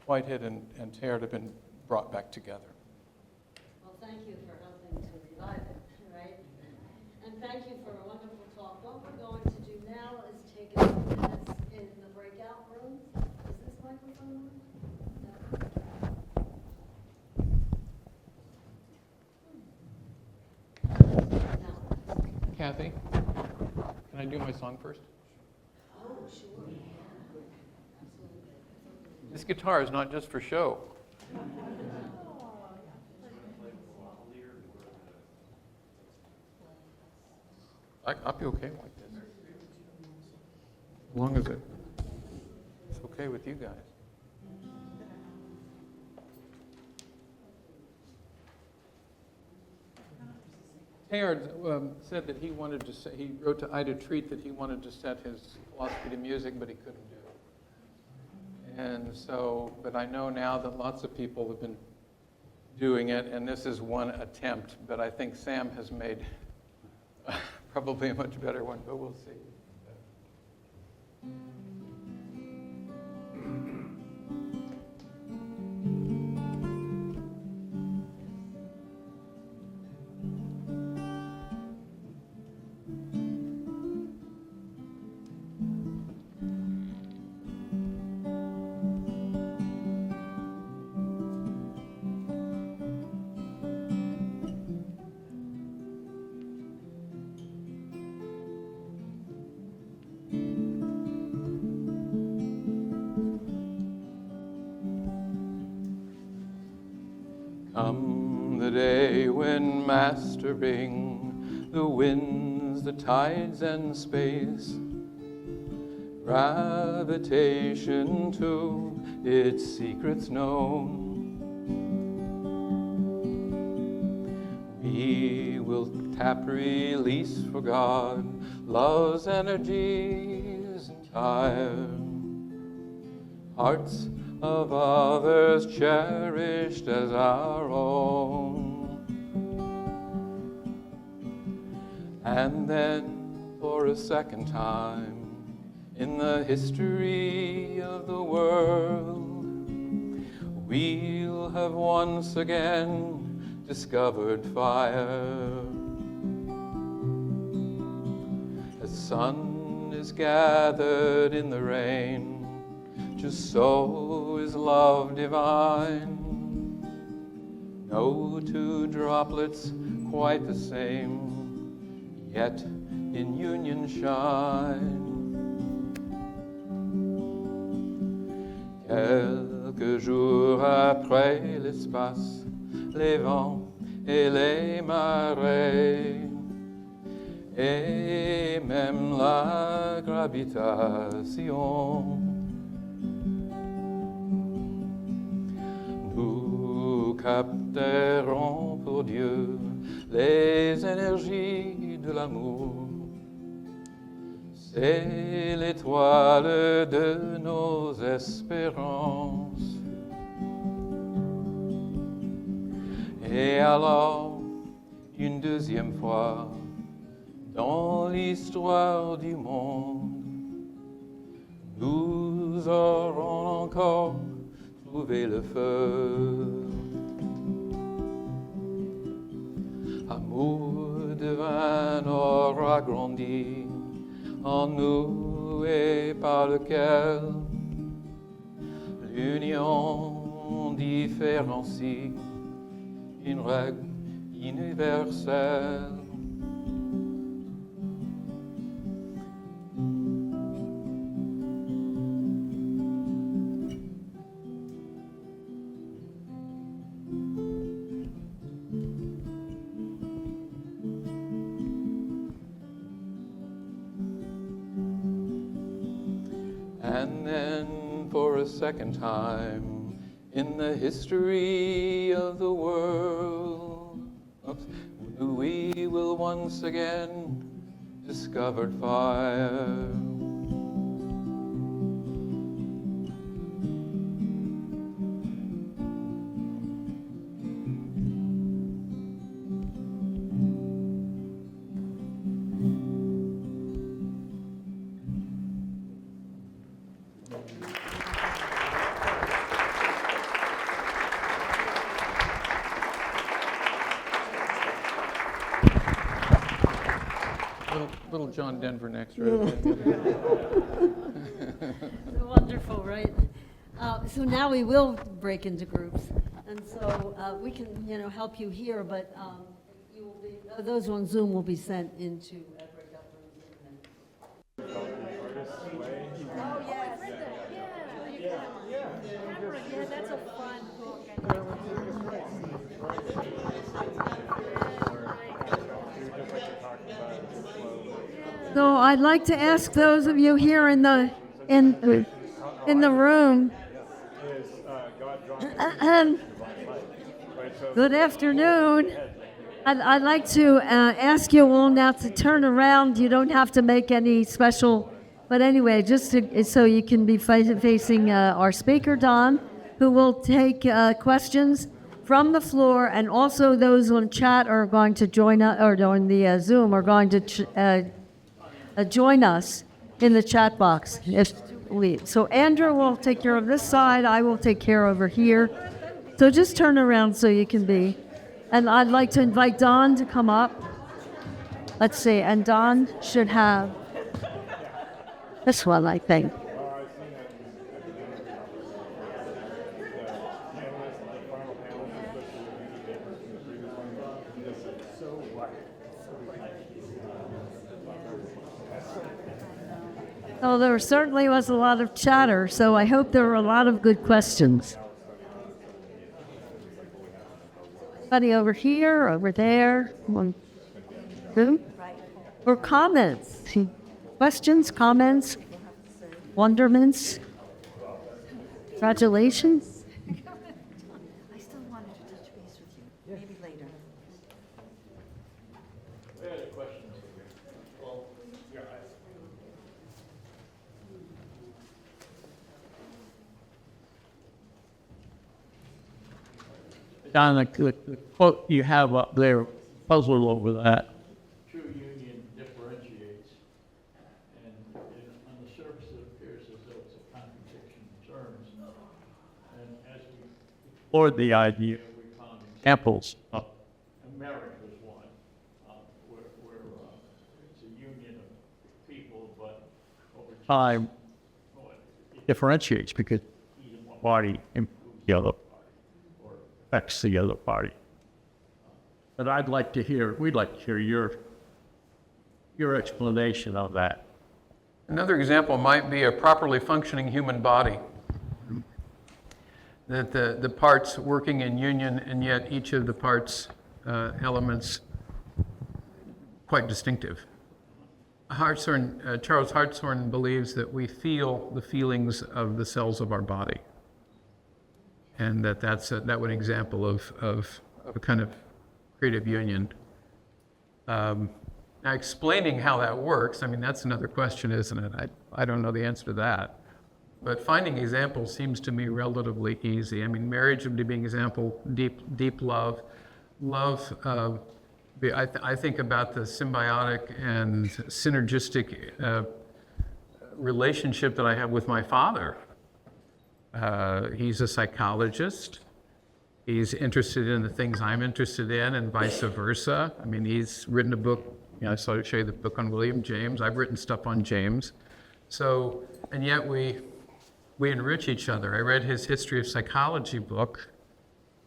Whitehead and Teilhard have been brought back together. Well, thank you for helping to revive it, right? And thank you for a wonderful talk. What we're going to do now is take a few minutes in the breakout rooms. Is this microphone on? Kathy, can I do my song first? Oh, sure. Absolutely. This guitar is not just for show. I'll be okay like this. As long as it's okay with you guys. Teilhard said that he wanted to say, he wrote to Ida Treat that he wanted to set his philosophy to music, but he couldn't do And so, but I know now that lots of people have been doing it, and this is one attempt, but I think Sam has made probably a much better one, but we'll see. Come the day when mastering the winds, the tides, and space, gravitation to its secrets known, we will tap release for God, love's energies entire, hearts of others cherished as our own. And then, for a second time, in the history of the world, we'll have once again discovered fire. As sun is gathered in the rain, just so is love divine. No two droplets quite the same, yet in union shine. Quelques jours après l'espace, les vents et les marées, et même la gravitation, nous capterons pour Dieu les énergies de l'amour. C'est l'étoile de nos espérances. Et alors, une deuxième fois, dans l'histoire du monde, nous aurons encore trouvé le feu. Amour divin aura grandi en nous et par lequel l'union différencie une règle universelle. And then, for a second time, in the history of the world, we will once again discover fire. Little John Denver next row. Wonderful, right? So now we will break into groups, and so we can, help you here, but you will be, those on Zoom will be sent into breakout rooms in a minute. Oh, yes. Yeah, that's a fun book. So I'd like to ask those of you here in the room. Good afternoon. I'd like to ask you all now to turn around. You don't have to make any special, But anyway, so you can be facing our speaker, Don, who will take questions from the floor, and also those on chat are going to join us, or on the Zoom are going to join us in the chat box. So Andrew will take care of this side, I will take care over here. So just turn around so you can be. And I'd like to invite Don to come up. Let's see, and Don should have this one, I think. So there certainly was a lot of chatter, so I hope there were a lot of good questions. Anybody over here, over there? Or comments? Questions, comments, wonderments, congratulations? I still wanted to touch base with you, maybe later. Don, the quote you have up there, puzzled over that. True union differentiates, and on the surface it appears as though it's a contradiction in terms. And as we explored the idea, we found examples of America's one, where it's a union of people, but over time it differentiates because either one party improves the other affects the other party. But we'd like to hear your explanation of that. Another example might be a properly functioning human body. That the parts working in union, and yet each of the parts elements quite distinctive. Charles Hartshorne believes that we feel the feelings of the cells of our body. And that's an example of a kind of creative union. Now, explaining how that works, I mean, that's another question, isn't it? I don't know the answer to that. But finding examples seems to me relatively easy. I mean, marriage would be an example, deep love. I think about the symbiotic and synergistic relationship that I have with my father. He's a psychologist. He's interested in the things I'm interested in, and vice versa. I mean, he's written a book. I saw show you the book on William James. I've written stuff on James. So, and yet we enrich each other. I read his History of Psychology book,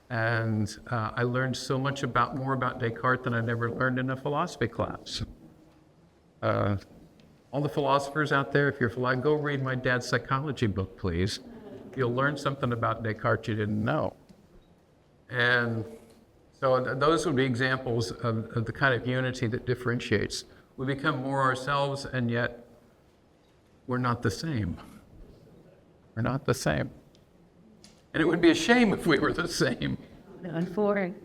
and I learned so much more about Descartes than I'd ever learned in a philosophy class. All the philosophers out there, if you're go read my dad's psychology book, please. You'll learn something about Descartes you didn't know. And so those would be examples of the kind of unity that differentiates. We become more ourselves, and yet we're not the same. We're not the same. And it would be a shame if we were the same. Unfortunately.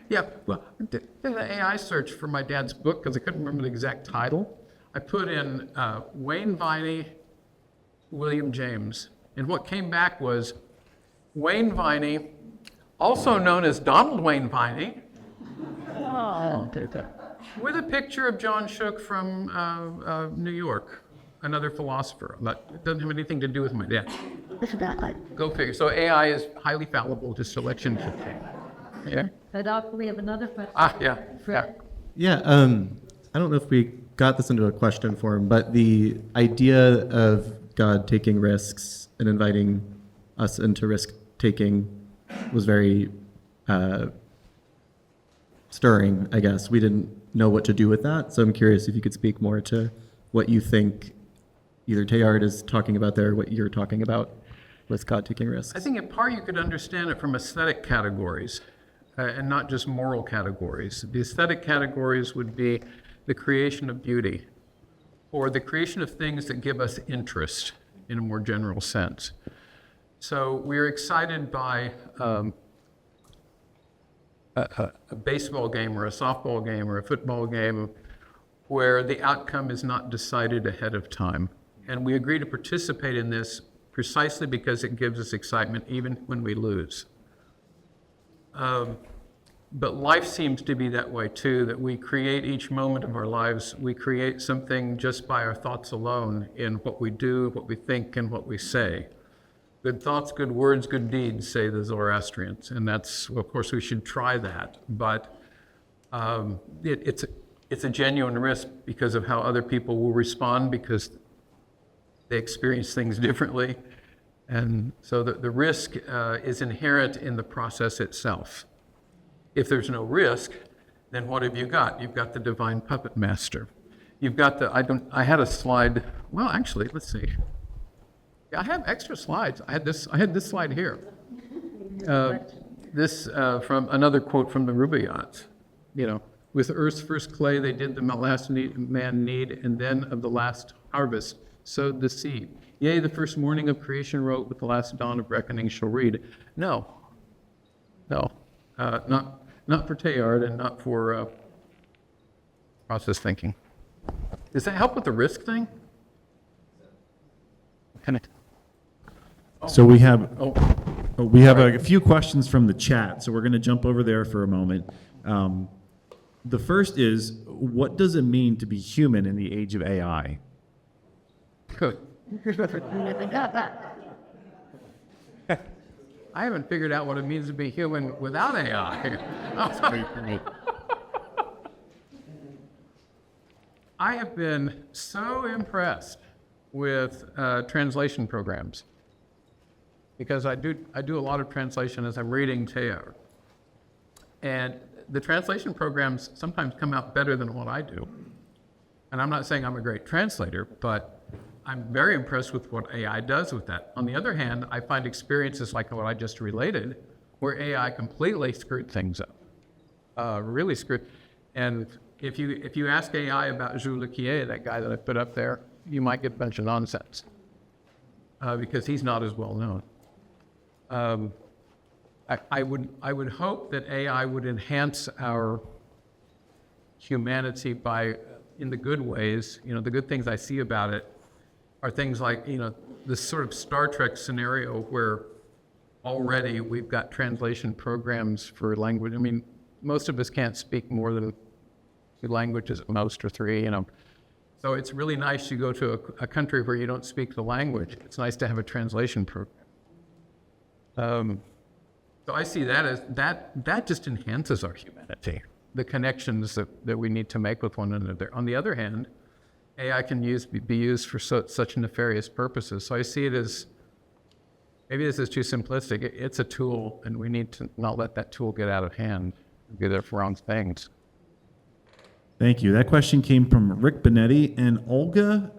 Yeah, well, I did an AI search for my dad's book because I couldn't remember the exact title. I put in Wayne Viney, William James. And what came back was Wayne Viney, also known as Donald Wayne Viney, with a picture of John Shook from New York, another philosopher. It doesn't have anything to do with my dad. Go figure. So AI is highly fallible to selection. Yeah. But we have another question. Yeah. Yeah, I don't know if we got this into a question form, but the idea of God taking risks and inviting us into risk-taking was very stirring, I guess. We didn't know what to do with that, so I'm curious if you could speak more to what you think either Teilhard is talking about there, or what you're talking about with God taking risks. I think in part you could understand it from aesthetic categories and not just moral categories. The aesthetic categories would be the creation of beauty, or the creation of things that give us interest in a more general sense. So we're excited by a baseball game or a softball game or a football game where the outcome is not decided ahead of time. And we agree to participate in this precisely because it gives us excitement even when we lose. But life seems to be that way too, that we create each moment of our lives. We create something just by our thoughts alone in what we do, what we think, and what we say. Good thoughts, good words, good deeds, say the Zoroastrians. And that's, of course, we should try that. But it's a genuine risk because of how other people will respond, because they experience things differently. And so the risk is inherent in the process itself. If there's no risk, then what have you got? You've got the divine puppet master. You've got I had a slide, well, actually, let's see. Yeah, I have extra slides. I had this slide here. This from another quote from the Rubaiyat. With earth's first clay, they did the last man need, and then of the last harvest sowed the seed. Yea, the first morning of creation wrote, with the last dawn of reckoning shall read. No, not for Teilhard and not for process thinking. Does that help with the risk thing? So we have Sorry. a few questions from the chat, so we're going to jump over there for a moment. The first is, what does it mean to be human in the age of AI? Good. I haven't figured out what it means to be human without AI. I have been so impressed with translation programs, because I do a lot of translation as I'm reading Teilhard. And the translation programs sometimes come out better than what I do. And I'm not saying I'm a great translator, but I'm very impressed with what AI does with that. On the other hand, I find experiences like what I just related, where AI completely screwed things up, really screwed. And if you ask AI about Jules Lequier, that guy that I put up there, you might get a bunch of nonsense, because he's not as well known. I would hope that AI would enhance our humanity in the good ways. The good things I see about it are things like, this sort of Star Trek scenario where already we've got translation programs for language. I mean, most of us can't speak more than 2 languages at most, or 3, So it's really nice you go to a country where you don't speak the language. It's nice to have a translation program. So I see that as that just enhances our humanity, the connections that we need to make with one another. On the other hand, AI can be used for such nefarious purposes. So I see it as, maybe this is too simplistic, it's a tool, and we need to not let that tool get out of hand and be there for wrong things. Thank you. That question came from Rick Benetti, and Olga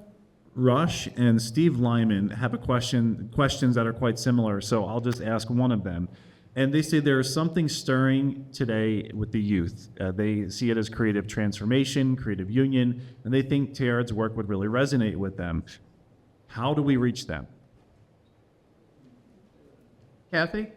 Rush and Steve Lyman have questions that are quite similar, so I'll just ask one of them. And they say there is something stirring today with the youth. They see it as creative transformation, creative union, and they think Teilhard's work would really resonate with them. How do we reach them? Kathy?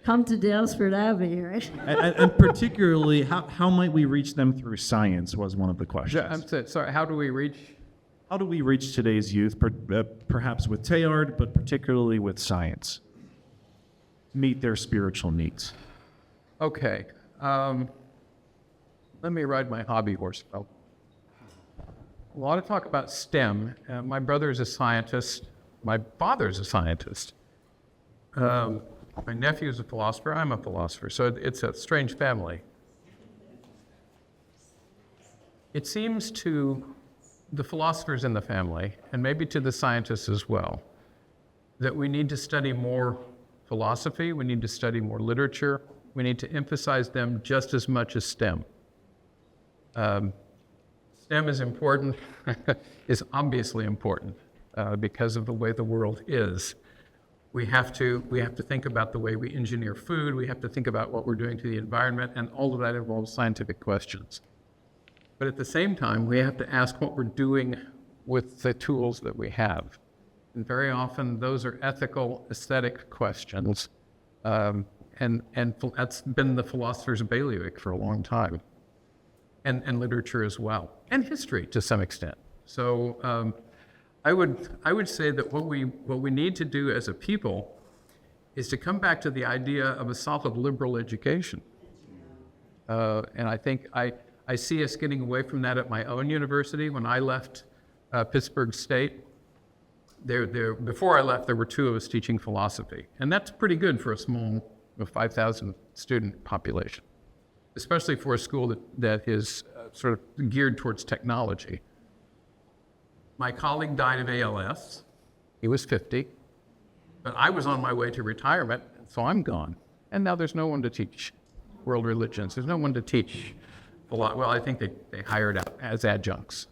Come to Dalesford Avenue, right? And particularly, how might we reach them through science was one of the questions. I'm sorry, how do we reach? How do we reach today's youth, perhaps with Teilhard, but particularly with science? Meet their spiritual needs. Okay. Let me ride my hobby horse. A lot of talk about STEM. My brother is a scientist. My father is a scientist. My nephew is a philosopher. I'm a philosopher. So it's a strange family. It seems to the philosophers in the family, and maybe to the scientists as well, that we need to study more philosophy, we need to study more literature, we need to emphasize them just as much as STEM. STEM is important, is obviously important because of the way the world is. We have to think about the way we engineer food, we have to think about what we're doing to the environment, and all of that involves scientific questions. But at the same time, we have to ask what we're doing with the tools that we have. And very often, those are ethical, aesthetic questions. And that's been the philosopher's bailiwick for a long time. and literature as well, and history to some extent. So I would say that what we need to do as a people is to come back to the idea of a solid liberal education. And I think I see us getting away from that at my own university. When I left Pittsburgh State, before I left, there were 2 of us teaching philosophy. And that's pretty good for a small 5,000 student population, especially for a school that is sort of geared towards technology. My colleague died of ALS. He was 50. But I was on my way to retirement, so I'm gone. And now there's no one to teach world religions. There's no one to teach a lot. Well, I think they hired out as adjuncts.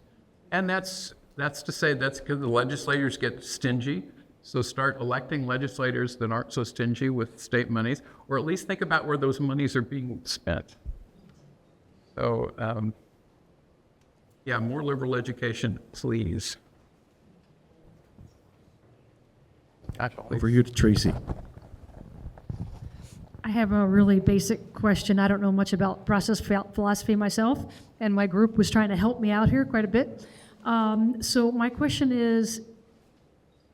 And that's to say that's because the legislators get stingy. So start electing legislators that aren't so stingy with state monies, or at least think about where those monies are being spent. So, yeah, more liberal education, please. Over you to Tracy. I have a really basic question. I don't know much about process philosophy myself, and my group was trying to help me out here quite a bit. So my question is,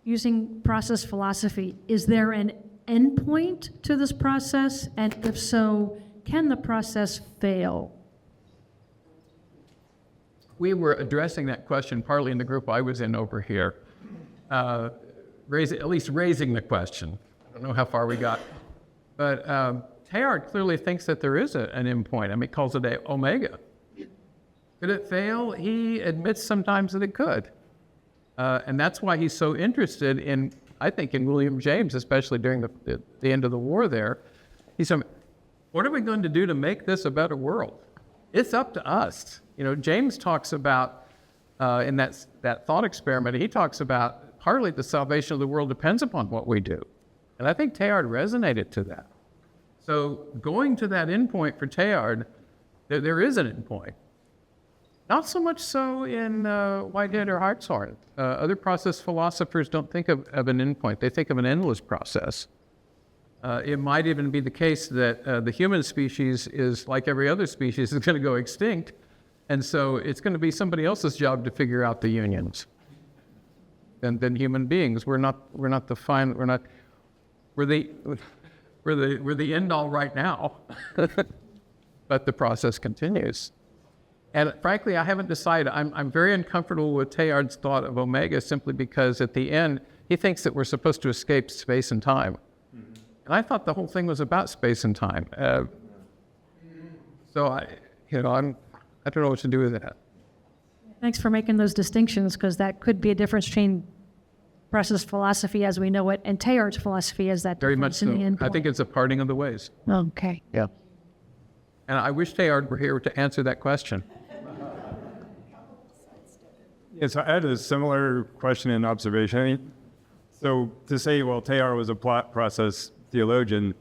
using process philosophy, is there an endpoint to this process? And if so, can the process fail? We were addressing that question partly in the group I was in over here, at least raising the question. I don't know how far we got. But Teilhard clearly thinks that there is an endpoint. I mean, he calls it a omega. Could it fail? He admits sometimes that it could. And that's why he's so interested in, I think, in William James, especially during the end of the war there. He said, what are we going to do to make this a better world? It's up to us. You know, James talks about, in that thought experiment, he talks about partly the salvation of the world depends upon what we do. And I think Teilhard resonated to that. So going to that endpoint for Teilhard, there is an endpoint. Not so much so in Whitehead or Hartshorn. Other process philosophers don't think of an endpoint. They think of an endless process. It might even be the case that the human species is, like every other species, is going to go extinct. And so it's going to be somebody else's job to figure out the unions. And then human beings, we're the end all right now, but the process continues. And frankly, I haven't decided. I'm very uncomfortable with Teilhard's thought of omega simply because at the end, he thinks that we're supposed to escape space and time. Mm-hmm. And I thought the whole thing was about space and time. So I don't know what to do with that. Thanks for making those distinctions, because that could be a difference between process philosophy as we know it and Teilhard's philosophy as that Very much difference so. in the endpoint. I think it's a parting of the ways. Okay. Yeah. And I wish Teilhard were here to answer that question. Yes, I had a similar question and observation. I mean, so to say, well, Teilhard was a process theologian,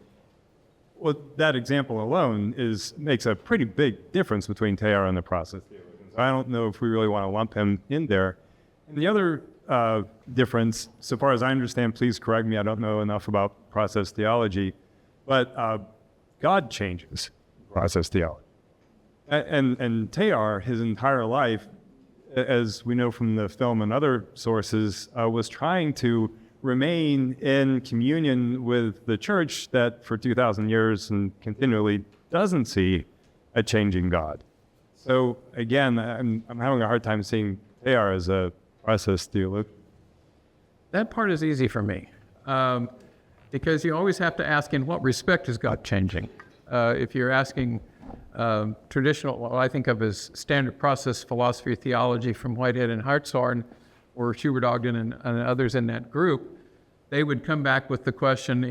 well, that example alone makes a pretty big difference between Teilhard and the process theologians. I don't know if we really want to lump him in there. And the other difference, so far as I understand, please correct me, I don't know enough about process theology, but God changes process theology. And Teilhard, his entire life, as we know from the film and other sources, was trying to remain in communion with the church that for 2,000 years and continually doesn't see a changing God. So again, I'm having a hard time seeing Teilhard as a process theologian. That part is easy for me, because you always have to ask, in what respect is God changing? If you're asking traditional, what I think of as standard process philosophy or theology from Whitehead and Hartshorn, or Schubert Ogden and others in that group, they would come back with the question,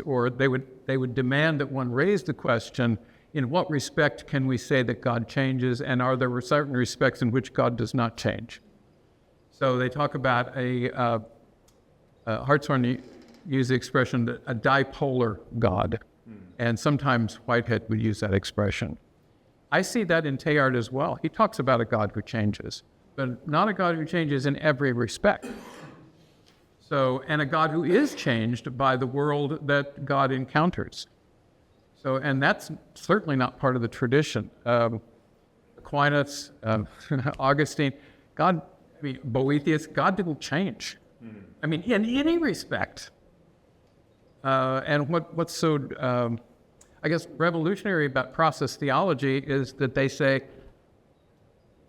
or they would demand that one raise the question, in what respect can we say that God changes, and are there certain respects in which God does not change? So they talk about Hartshorn used the expression, a dipolar God. And sometimes Whitehead would use that expression. I see that in Teilhard as well. He talks about a God who changes, but not a God who changes in every respect. So, and a God who is changed by the world that God encounters. So, and that's certainly not part of the tradition. The Aquinas, Augustine, Boethius, God didn't change. I mean, in any respect. And what's so, I guess, revolutionary about process theology is that they say,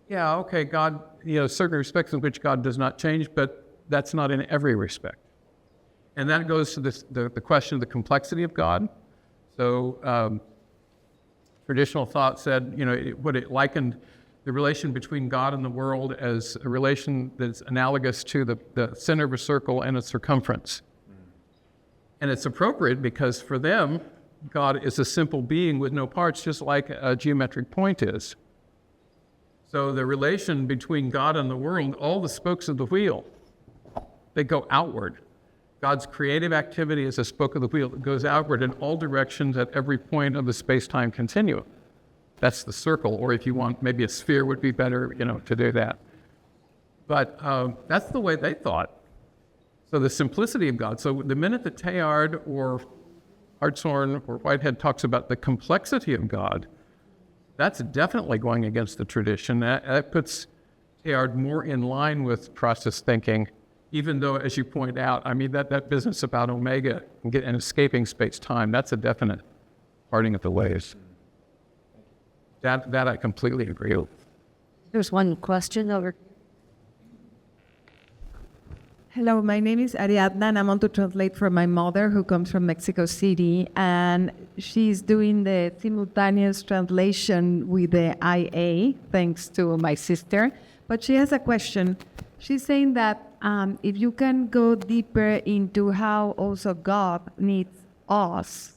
yeah, okay, God, certain respects in which God does not change, but that's not in every respect. And that goes to the question of the complexity of God. So traditional thought said, it likened the relation between God and the world as a relation that's analogous to the center of a circle and its circumference. And it's appropriate because for them, God is a simple being with no parts, just like a geometric point is. So the relation between God and the world, all the spokes of the wheel, they go outward. God's creative activity is a spoke of the wheel that goes outward in all directions at every point of the space-time continuum. That's the circle, or if you want, maybe a sphere would be better, to do that. But that's the way they thought. So the simplicity of God. So the minute that Teilhard or Hartshorne or Whitehead talks about the complexity of God, that's definitely going against the tradition. That puts Teilhard more in line with process thinking, even though, as you point out, that business about omega and escaping space-time, that's a definite parting of the ways. That I completely agree with. There's one question over. Hello, my name is Ariadna, and I want to translate for my mother, who comes from Mexico City, and she's doing the simultaneous translation with the IA, thanks to my sister. But she has a question. She's saying that if you can go deeper into how also God needs us.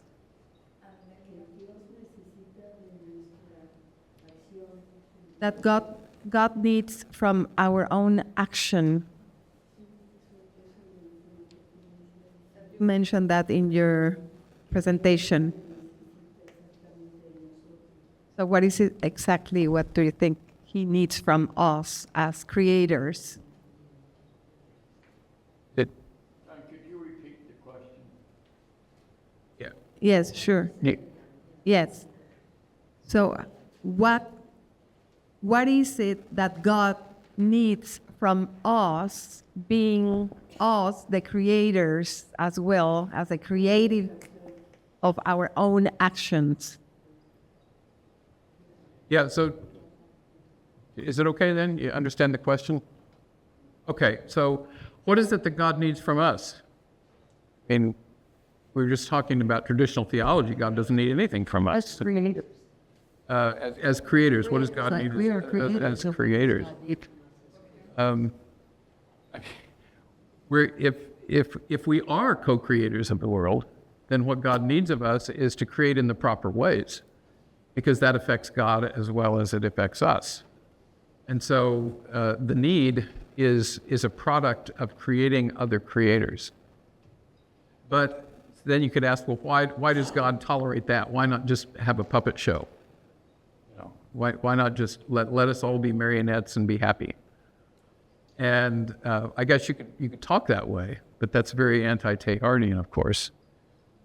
That God needs from our own action. You mentioned that in your presentation. So what is it exactly? What do you think he needs from us as creators? Could you repeat the question? Yeah. Yes, sure. Yeah. Yes. So what is it that God needs from us, being us, the creators, as well as the creative of our own actions? Yeah, so is it okay then? You understand the question? Okay, so what is it that God needs from us? We were just talking about traditional theology. God doesn't need anything from us. As creators. As creators, what does God Like need we are creators. as creators? If we are co-creators of the world, then what God needs of us is to create in the proper ways, because that affects God as well as it affects us. And so the need is a product of creating other creators. But then you could ask, well, why does God tolerate that? Why not just have a puppet show? Why not just let us all be marionettes and be happy? And I guess you could talk that way, but that's very anti-Teilhardian, of course.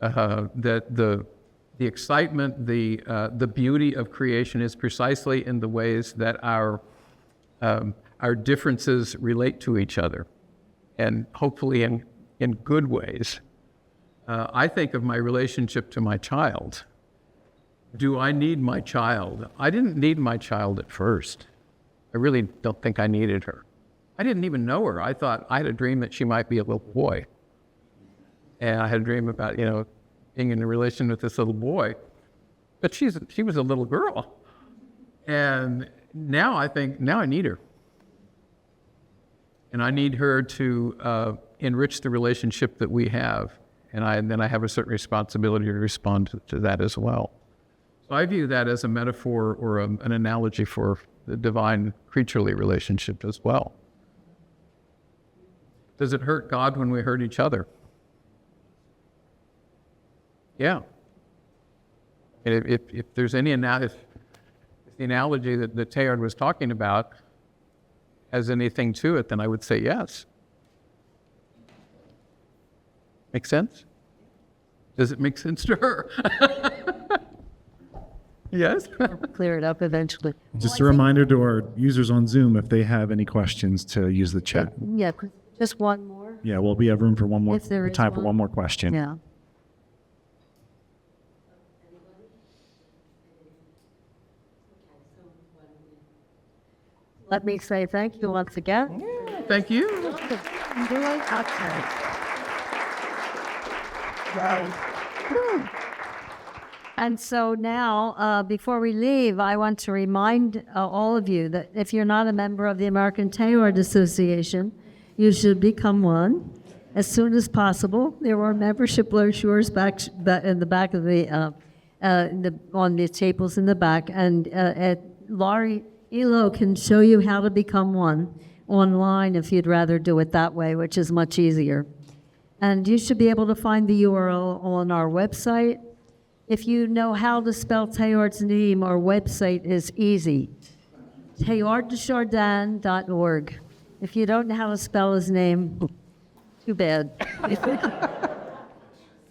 That the excitement, the beauty of creation is precisely in the ways that our differences relate to each other, and hopefully in good ways. I think of my relationship to my child. Do I need my child? I didn't need my child at first. I really don't think I needed her. I didn't even know her. I thought I had a dream that she might be a little boy. And I had a dream about, being in a relation with this little boy. But she was a little girl. And now I think, now I need her. And I need her to enrich the relationship that we have. And then I have a certain responsibility to respond to that as well. So I view that as a metaphor or an analogy for the divine creaturely relationship as well. Does it hurt God when we hurt each other? Yeah. And if there's any if the analogy that Teilhard was talking about has anything to it, then I would say yes. Make sense? Does it make sense to her? Yes? Clear it up eventually. Just a reminder to our users on Zoom, if they have any questions, to use the chat. Yeah, just one more. Yeah, well, we have room for one more, If there is time for one. one more question. Yeah. Let me say thank you once again. Thank you. And so now, before we leave, I want to remind all of you that if you're not a member of the American Teilhard Association, you should become one as soon as possible. There are membership brochures back in the back of on the tables in the back, and Laurie Elo can show you how to become one online if you'd rather do it that way, which is much easier. And you should be able to find the URL on our website. If you know how to spell Teilhard's name, our website is easy, teilharddesjardins.org. If you don't know how to spell his name, too bad.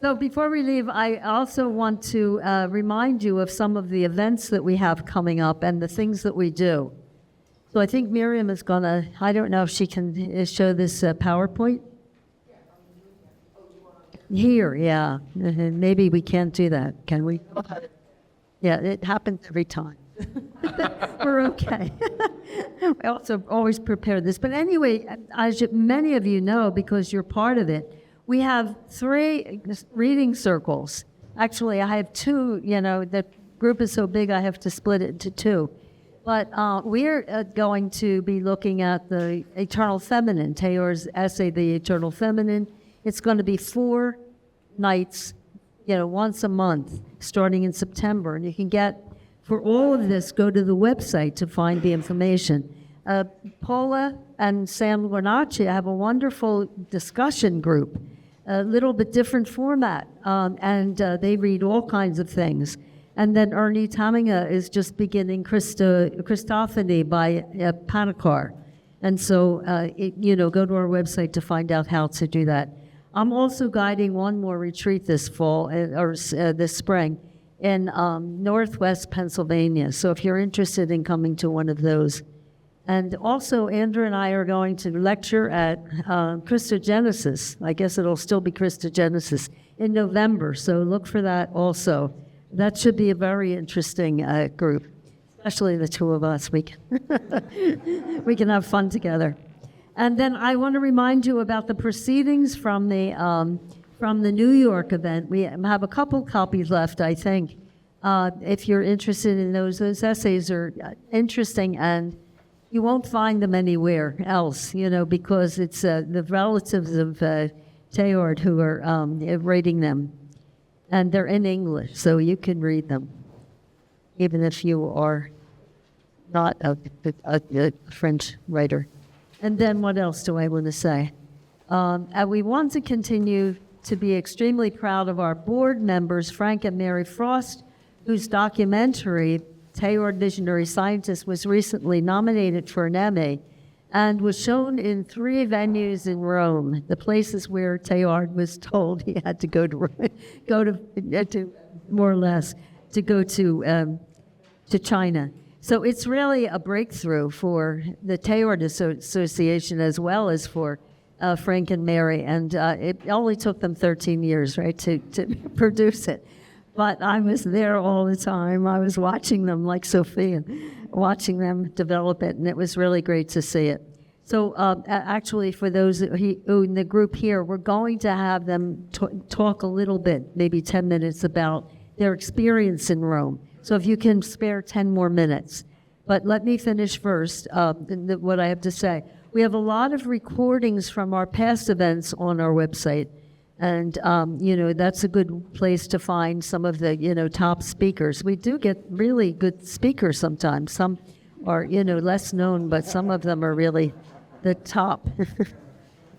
So before we leave, I also want to remind you of some of the events that we have coming up and the things that we do. So I think Miriam is gonna, I don't know if she can show this PowerPoint. Here, yeah. Maybe we can't do that, can we? Yeah, it happens every time. We're okay. I also always prepare this. But anyway, as many of you know, because you're part of it, we have 3 reading circles. Actually, I have 2, the group is so big I have to split it into 2. But we're going to be looking at the Eternal Feminine, Teilhard's essay, The Eternal Feminine. It's going to be 4 nights, once a month, starting in September. And you can for all of this, go to the website to find the information. Paula and Sam Guarnacci have a wonderful discussion group, a little bit different format, and they read all kinds of things. And then Ernie Taminga is just beginning Christophany by Panikar. And so, go to our website to find out how to do that. I'm also guiding one more retreat this fall, or this spring, in Northwest Pennsylvania. So if you're interested in coming to one of those. And also, Andrew and I are going to lecture at Christogenesis. I guess it'll still be Christogenesis in November, so look for that also. That should be a very interesting group, especially the 2 of us. We can have fun together. And then I want to remind you about the proceedings from the New York event. We have a couple copies left, I think. If you're interested in those essays are interesting, and you won't find them anywhere else, because it's the relatives of Teilhard who are reading them. And they're in English, so you can read them, even if you are not a French writer. And then what else do I want to say? And we want to continue to be extremely proud of our board members, Frank and Mary Frost, whose documentary, Teilhard Visionary Scientist, was recently nominated for an Emmy and was shown in 3 venues in Rome, the places where Teilhard was told he had to go to more or less, to go to China. So it's really a breakthrough for the Teilhard Association as well as for Frank and Mary, and it only took them 13 years, right, to produce it. But I was there all the time. I was watching them, like Sophia, watching them develop it, and it was really great to see it. So actually, for those who in the group here, we're going to have them talk a little bit, maybe 10 minutes, about their experience in Rome. So if you can spare 10 more minutes. But let me finish first what I have to say. We have a lot of recordings from our past events on our website. And, that's a good place to find some of the, top speakers. We do get really good speakers sometimes. Some are, less known, but some of them are really the top.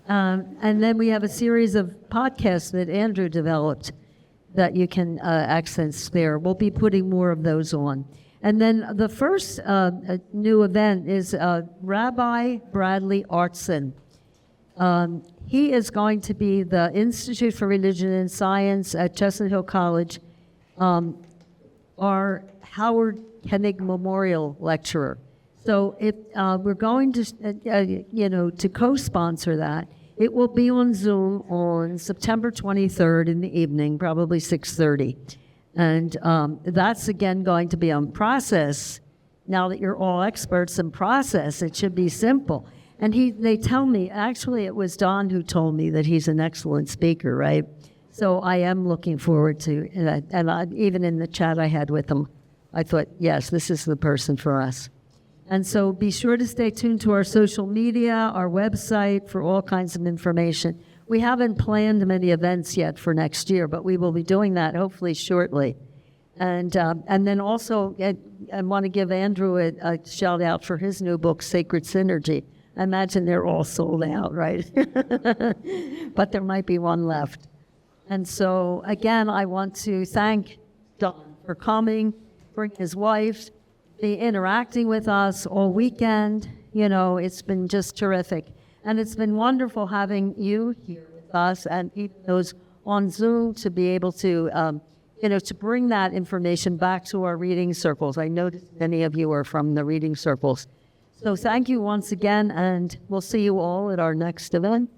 And then we have a series of podcasts that Andrew developed that you can access there. We'll be putting more of those on. And then the first new event is Rabbi Bradley Artson. He is going to be the Institute for Religion and Science at Chestnut Hill College our Howard Hennig Memorial Lecturer. So we're going to, to co-sponsor that. It will be on Zoom on September 23rd in the evening, probably 6:30. And that's again going to be on process. Now that you're all experts in process, it should be simple. And they tell me, actually it was Don who told me that he's an excellent speaker, right? So I am looking forward to that. And even in the chat I had with him, I thought, yes, this is the person for us. And so be sure to stay tuned to our social media, our website for all kinds of information. We haven't planned many events yet for next year, but we will be doing that hopefully shortly. And then also, I want to give Andrew a shout out for his new book, Sacred Synergy. I imagine they're all sold out, right? But there might be one left. And so, again, I want to thank Don for coming, bringing his wife, be interacting with us all weekend. It's been just terrific. And it's been wonderful having you here with us and even those on Zoom to be able to, to bring that information back to our reading circles. I noticed many of you are from the reading circles. So thank you once again, and we'll see you all at our next event.